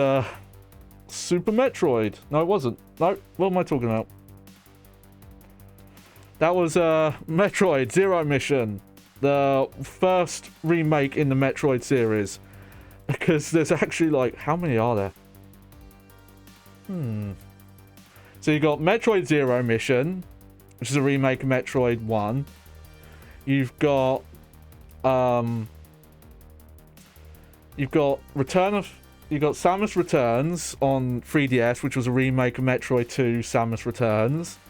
Super Metroid. No, it wasn't. No, what am I talking about? That was Metroid Zero Mission. The first remake in the Metroid series. Because there's actually like, how many are there? So you got Metroid Zero Mission, which is a remake of Metroid 1. You've got Samus Returns on 3DS, which was a remake of Metroid 2 Samus Returns.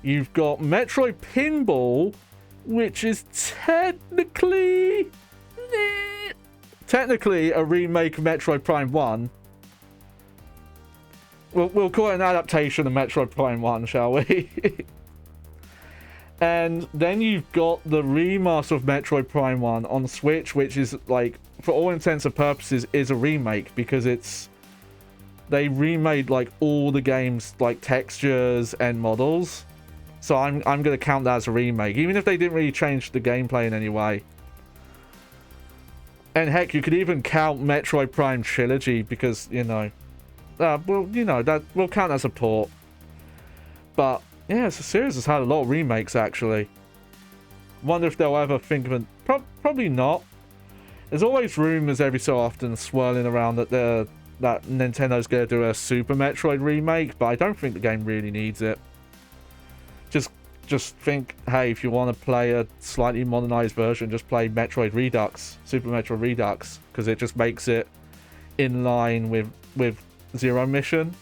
You've got Metroid Pinball, which is technically a remake of Metroid Prime 1. We'll call it an adaptation of Metroid Prime 1, shall we? And then you've got the remaster of Metroid Prime 1 on Switch, which is like, for all intents and purposes, is a remake, because they remade like all the game's like textures and models. So I'm gonna count that as a remake, even if they didn't really change the gameplay in any way. And heck, you could even count Metroid Prime Trilogy, because that will count as a port. But yeah, it's a series that's had a lot of remakes actually. Wonder if they'll ever think of it. Probably not. There's always rumors every so often swirling around that Nintendo's going to do a Super Metroid remake, but I don't think the game really needs it. Just think, hey, if you want to play a slightly modernized version, just play Metroid Redux, Super Metroid Redux, because it just makes it in line with Zero Mission.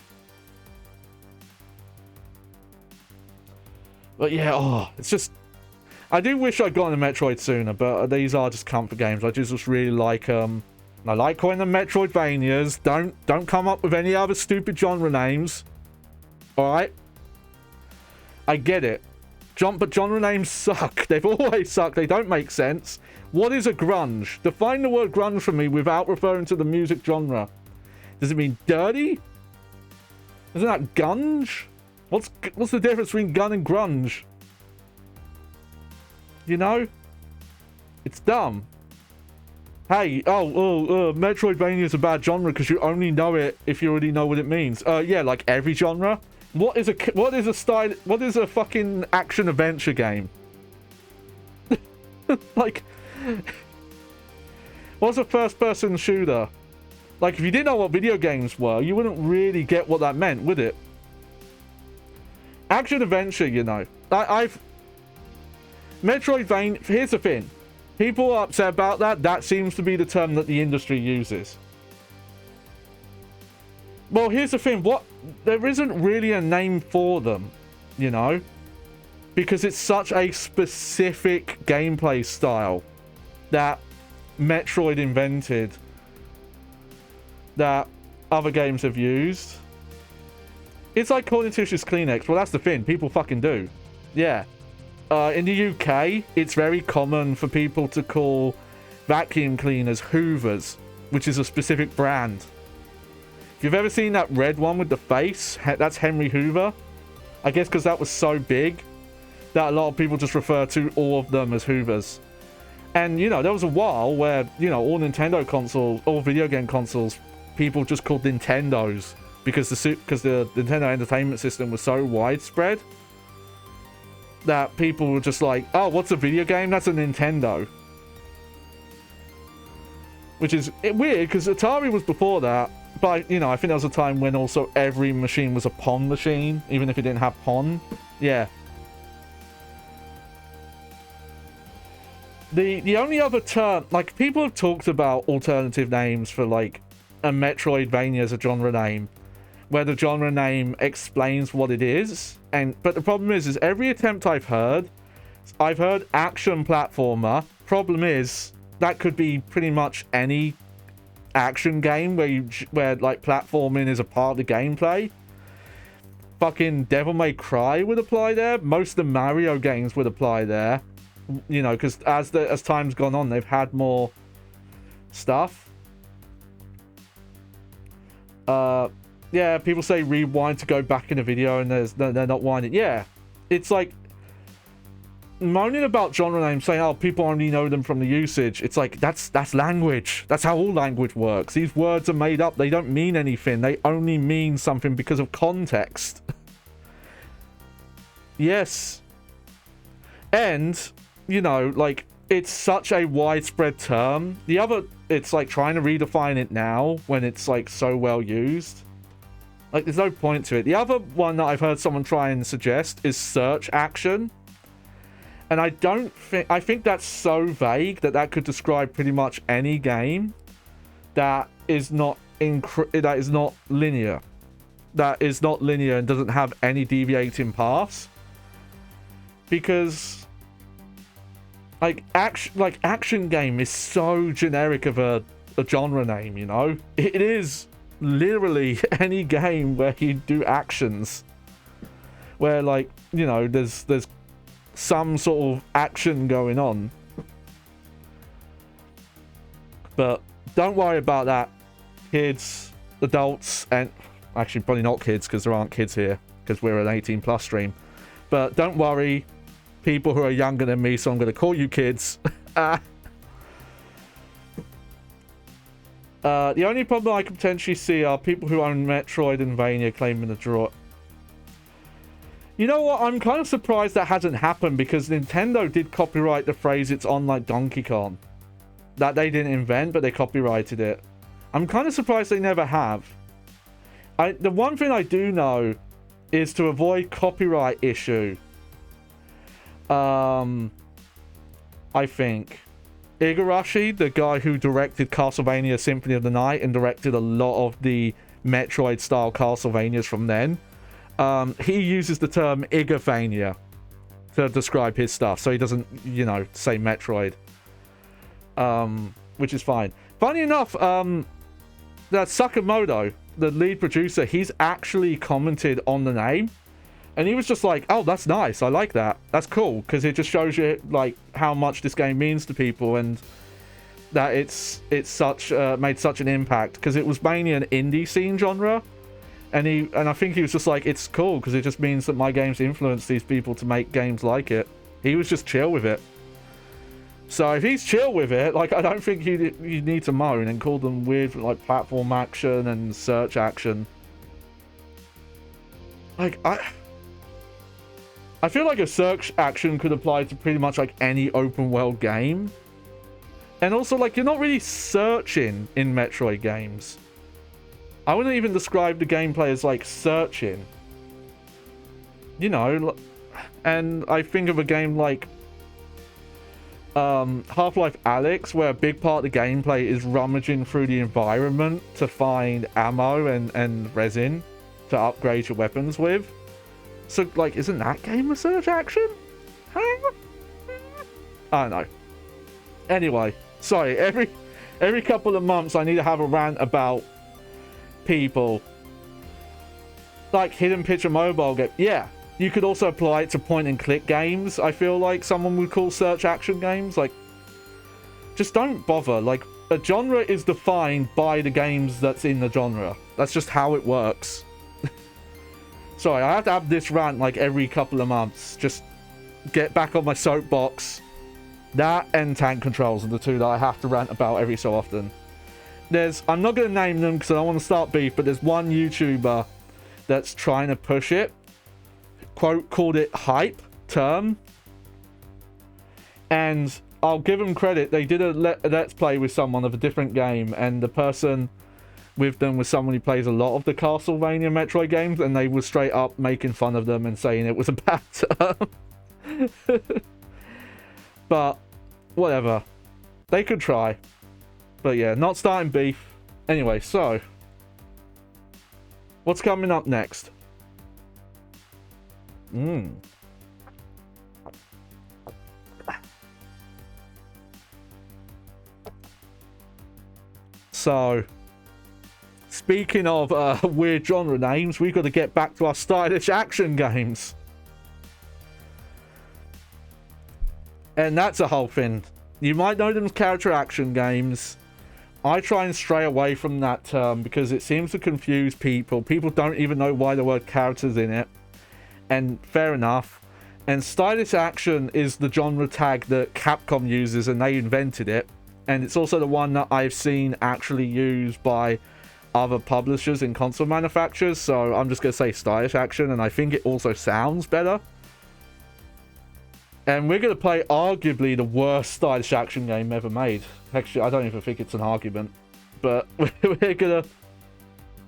But yeah, it's just... I do wish I'd gotten a Metroid sooner, but these are just comfort games. I just really like I like calling them Metroidvanias. Don't come up with any other stupid genre names. Alright? I get it. But genre names suck. They've always sucked. They don't make sense. What is a grunge? Define the word grunge for me without referring to the music genre. Does it mean dirty? Isn't that gunge? What's the difference between gun and grunge? You know? It's dumb. Hey, Metroidvania is a bad genre because you only know it if you already know what it means. Yeah, like every genre. What is a fucking action adventure game? Like, what's a first-person shooter? Like, if you didn't know what video games were, you wouldn't really get what that meant, would it? Action adventure, you know. Metroidvania, here's the thing. People are upset about that. That seems to be the term that the industry uses. Well, here's the thing. There isn't really a name for them, you know? Because it's such a specific gameplay style that Metroid invented that other games have used. It's like calling tissues Kleenex. Well, that's the thing. People fucking do. Yeah. In the UK, it's very common for people to call vacuum cleaners Hoovers, which is a specific brand. If you've ever seen that red one with the face, that's Henry Hoover. I guess because that was so big that a lot of people just refer to all of them as Hoovers. And, you know, there was a while where, you know, all Nintendo consoles, all video game consoles, people just called Nintendos because the Nintendo Entertainment System was so widespread that people were just like, oh, what's a video game? That's a Nintendo. Which is weird because Atari was before that. But, you know, I think there was a time when also every machine was a Pong machine, even if it didn't have Pong. Yeah. The only other term, like, people have talked about alternative names for, like, a Metroidvania as a genre name, where the genre name explains what it is. But the problem is every attempt I've heard action platformer. Problem is, that could be pretty much any action game where like platforming is a part of the gameplay. Fucking Devil May Cry would apply there. Most of the Mario games would apply there. You know, because as time's gone on, they've had more stuff. Yeah, people say rewind to go back in a video, and they're not winding. Yeah, it's like moaning about genre names, saying, oh, people only know them from the usage. It's like, that's language. That's how all language works. These words are made up. They don't mean anything. They only mean something because of context. Yes. And, you know, like, it's such a widespread term. It's like trying to redefine it now when it's like so well used. Like, there's no point to it. The other one that I've heard someone try and suggest is search action. And I think that's so vague that could describe pretty much any game that is not linear. That is not linear and doesn't have any deviating paths. Because action game is so generic of a genre name, you know? It is literally any game where you do actions. Where, like, you know, there's some sort of action going on. But don't worry about that, kids, adults, and actually probably not kids because there aren't kids here because we're an 18+ stream. But don't worry, people who are younger than me, so I'm going to call you kids. The only problem I can potentially see are people who own Metroid and Vania claiming the draw. You know what? I'm kind of surprised that hasn't happened because Nintendo did copyright the phrase "it's on like Donkey Kong." that they didn't invent, but they copyrighted it. I'm kind of surprised they never have. The one thing I do know is to avoid copyright issue. I think Igarashi, the guy who directed Castlevania Symphony of the Night and directed a lot of the Metroid-style Castlevanias from then, he uses the term Igafania to describe his stuff, so he doesn't, you know, say Metroid. Which is fine. Funny enough, that Sakamoto, the lead producer, he's actually commented on the name. And he was just like, oh, that's nice. I like that. That's cool. Because it just shows you, like, how much this game means to people. And that it's such made such an impact. Because it was mainly an indie scene genre. And I think he was just like, it's cool. Because it just means that my games influence these people to make games like it. He was just chill with it. So if he's chill with it, like, I don't think you need to moan and call them weird, like, platform action and search action. Like, I feel like a search action could apply to pretty much, like, any open world game. And also, like, you're not really searching in Metroid games. I wouldn't even describe the gameplay as, like, searching. You know, and I think of a game like Half-Life Alyx, where a big part of the gameplay is rummaging through the environment to find ammo and resin to upgrade your weapons with. So, like, isn't that game a search action? Huh? I don't know. Anyway, sorry, every couple of months I need to have a rant about people. Like Hidden Picture mobile game. Yeah. You could also apply it to point-and-click games, I feel like someone would call search action games. Like, just don't bother. Like, a genre is defined by the games that's in the genre. That's just how it works. Sorry, I have to have this rant, like, every couple of months. Just get back on my soapbox. That and tank controls are the two that I have to rant about every so often. I'm not going to name them because I don't want to start beef, but there's one YouTuber that's trying to push it. Quote, called it hype term, and I'll give them credit. They did a let's play with someone of a different game, and the person with them was someone who plays a lot of the Castlevania Metroid games, and they were straight up making fun of them and saying it was a bad term. But whatever, they could try. But yeah, not starting beef. Anyway, so what's coming up next? So, speaking of weird genre names, we've got to get back to our stylish action games. And that's a whole thing. You might know them as character action games. I try and stray away from that term because it seems to confuse people. People don't even know why the word character's in it. And fair enough. And stylish action is the genre tag that Capcom uses, and they invented it. And it's also the one that I've seen actually used by other publishers and console manufacturers. So I'm just going to say stylish action, and I think it also sounds better. And we're going to play arguably the worst stylish action game ever made. Actually, I don't even think it's an argument. But we're going to...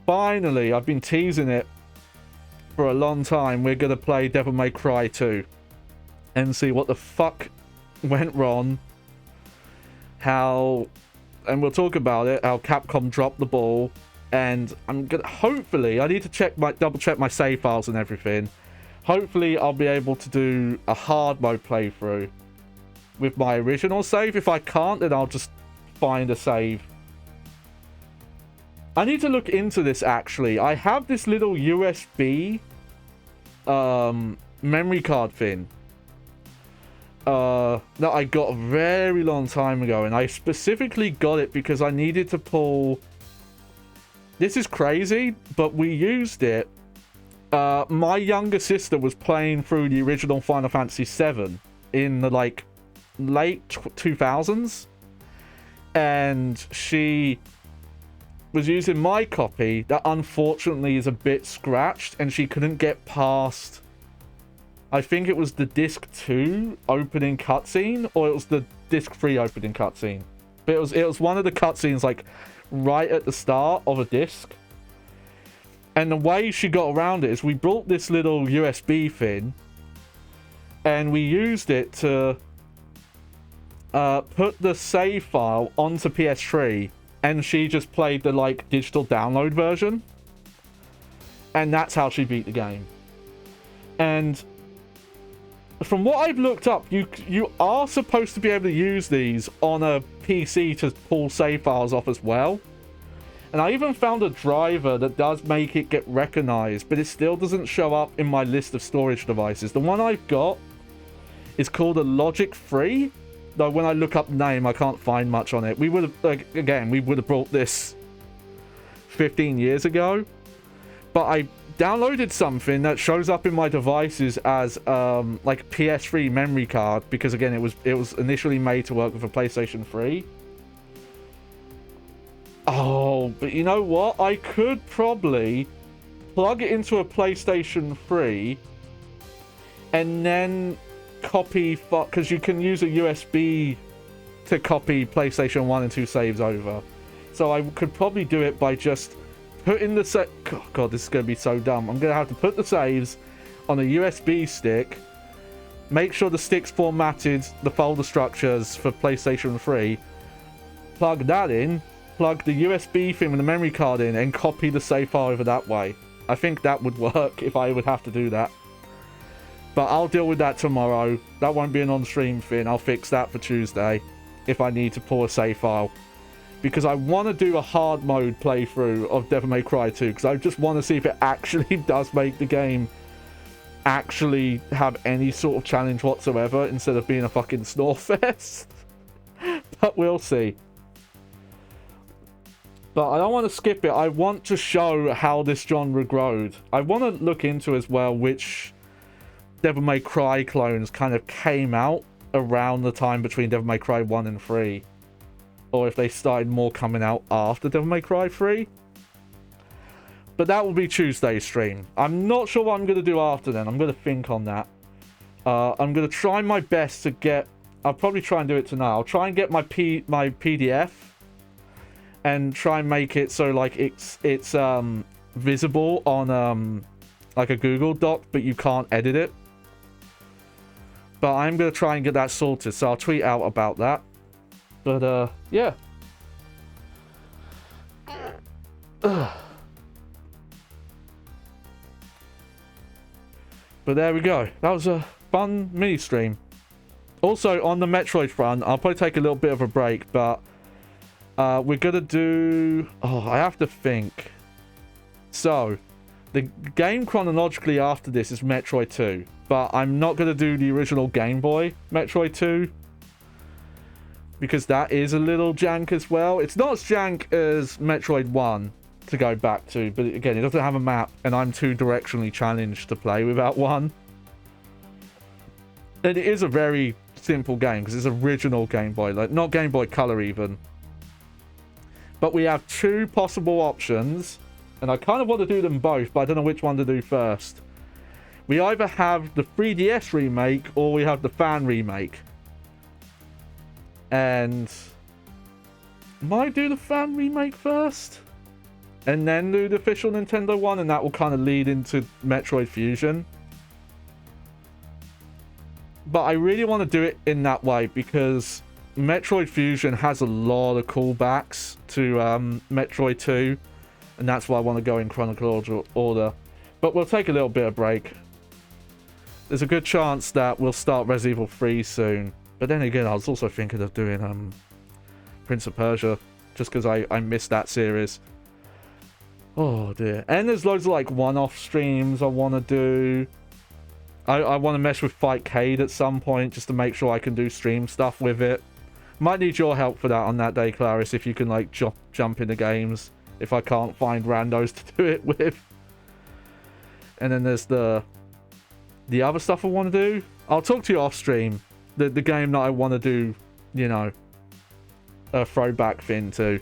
Finally, I've been teasing it for a long time. We're going to play Devil May Cry 2 and see what the fuck went wrong, and we'll talk about it, how Capcom dropped the ball, and I'm gonna, hopefully, I need to double check my save files and everything. Hopefully I'll be able to do a hard mode playthrough with my original save. If I can't, then I'll just find a save. I need to look into this, actually. I have this little USB memory card thing that I got a very long time ago, and I specifically got it because I needed to pull... This is crazy, but we used it. My younger sister was playing through the original Final Fantasy VII in the, like, late 2000s, and she was using my copy that unfortunately is a bit scratched, and she couldn't get past, I think it was the disc 2 opening cutscene, or it was the disc 3 opening cutscene. But it was one of the cutscenes, like, right at the start of a disc. And the way she got around it is we brought this little USB thing, and we used it to put the save file onto PS3, and she just played the, like, digital download version. And that's how she beat the game. And from what I've looked up, you are supposed to be able to use these on a PC to pull save files off as well. And I even found a driver that does make it get recognized, but it still doesn't show up in my list of storage devices. The one I've got is called a Logic 3. Though when I look up the name, I can't find much on it. We would have, like, again, we would have brought this 15 years ago. But I downloaded something that shows up in my devices as like PS3 memory card, because again, it was initially made to work with a PlayStation 3. Oh, but you know what? I could probably plug it into a PlayStation 3 and then copy, because you can use a USB to copy PlayStation 1 and 2 saves over. So I could probably do it by just putting the God, this is going to be so dumb. I'm going to have to put the saves on a USB stick, make sure the stick's formatted, the folder structures for PlayStation 3, plug that in, plug the USB thing with the memory card in, and copy the save file over that way. I think that would work if I would have to do that. But I'll deal with that tomorrow. That won't be an on-stream thing. I'll fix that for Tuesday if I need to pull a save file. Because I want to do a hard mode playthrough of Devil May Cry 2. Because I just want to see if it actually does make the game actually have any sort of challenge whatsoever, instead of being a fucking snore fest. But we'll see. But I don't want to skip it. I want to show how this genre growed. I want to look into as well which Devil May Cry clones kind of came out around the time between Devil May Cry 1 and 3. Or if they started more coming out after Devil May Cry 3. But that will be Tuesday's stream. I'm not sure what I'm going to do after then. I'm going to think on that. I'm going to try my best to get... I'll probably try and do it tonight. I'll try and get my PDF. And try and make it so, like, it's visible on, like, a Google Doc, but you can't edit it. But I'm going to try and get that sorted, so I'll tweet out about that. But, yeah. But there we go. That was a fun mini-stream. Also, on the Metroid front, I'll probably take a little bit of a break, but we're going to do... Oh, I have to think. So, the game chronologically after this is Metroid 2. But I'm not going to do the original Game Boy Metroid 2. Because that is a little jank as well. It's not as jank as Metroid 1 to go back to. But again, it doesn't have a map. And I'm too directionally challenged to play without one. And it is a very simple game. Because it's original Game Boy. Like, not Game Boy Color even. But we have two possible options. And I kind of want to do them both. But I don't know which one to do first. We either have the 3DS remake. Or we have the fan remake. And might do the fan remake first, and then do the official Nintendo one, and that will kind of lead into Metroid Fusion. But I really want to do it in that way because Metroid Fusion has a lot of callbacks to Metroid 2, and that's why I want to go in chronological order. But we'll take a little bit of break. There's a good chance that we'll start Resident Evil 3 soon. But then again, I was also thinking of doing Prince of Persia, just because I missed that series. Oh dear. And there's loads of like one-off streams I want to do. I want to mess with Fightcade at some point, just to make sure I can do stream stuff with it. Might need your help for that on that day, Clarice, if you can like jump into games, if I can't find randos to do it with. And then there's the other stuff I want to do. I'll talk to you off stream. The game that I want to do, you know, a throwback thing to.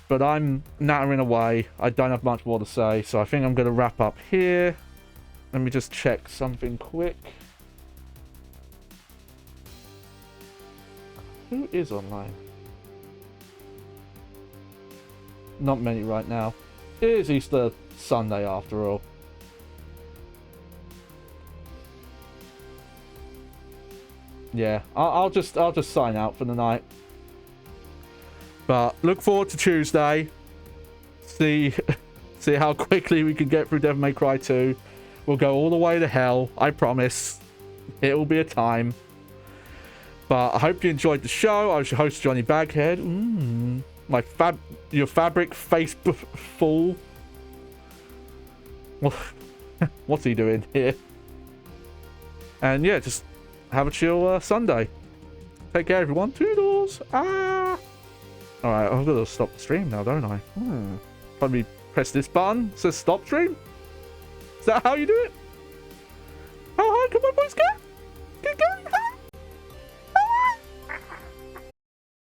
But I'm nattering away. I don't have much more to say, so I think I'm going to wrap up here. Let me just check something quick. Who is online? not many right now. It is Easter Sunday after all. Yeah, I'll just sign out for the night. But look forward to Tuesday. See how quickly we can get through Devil May Cry 2. We'll go all the way to hell, I promise. It will be a time. But I hope you enjoyed the show. I was your host, Johnny Baghead. Your fabric face fool. What's he doing here? And yeah, just have a chill Sunday. Take care, everyone. Toodles. Ah. All right, I've got to stop the stream now, don't I? Probably press this button. It says stop stream. Is that how you do it? How high can my voice go? Get going.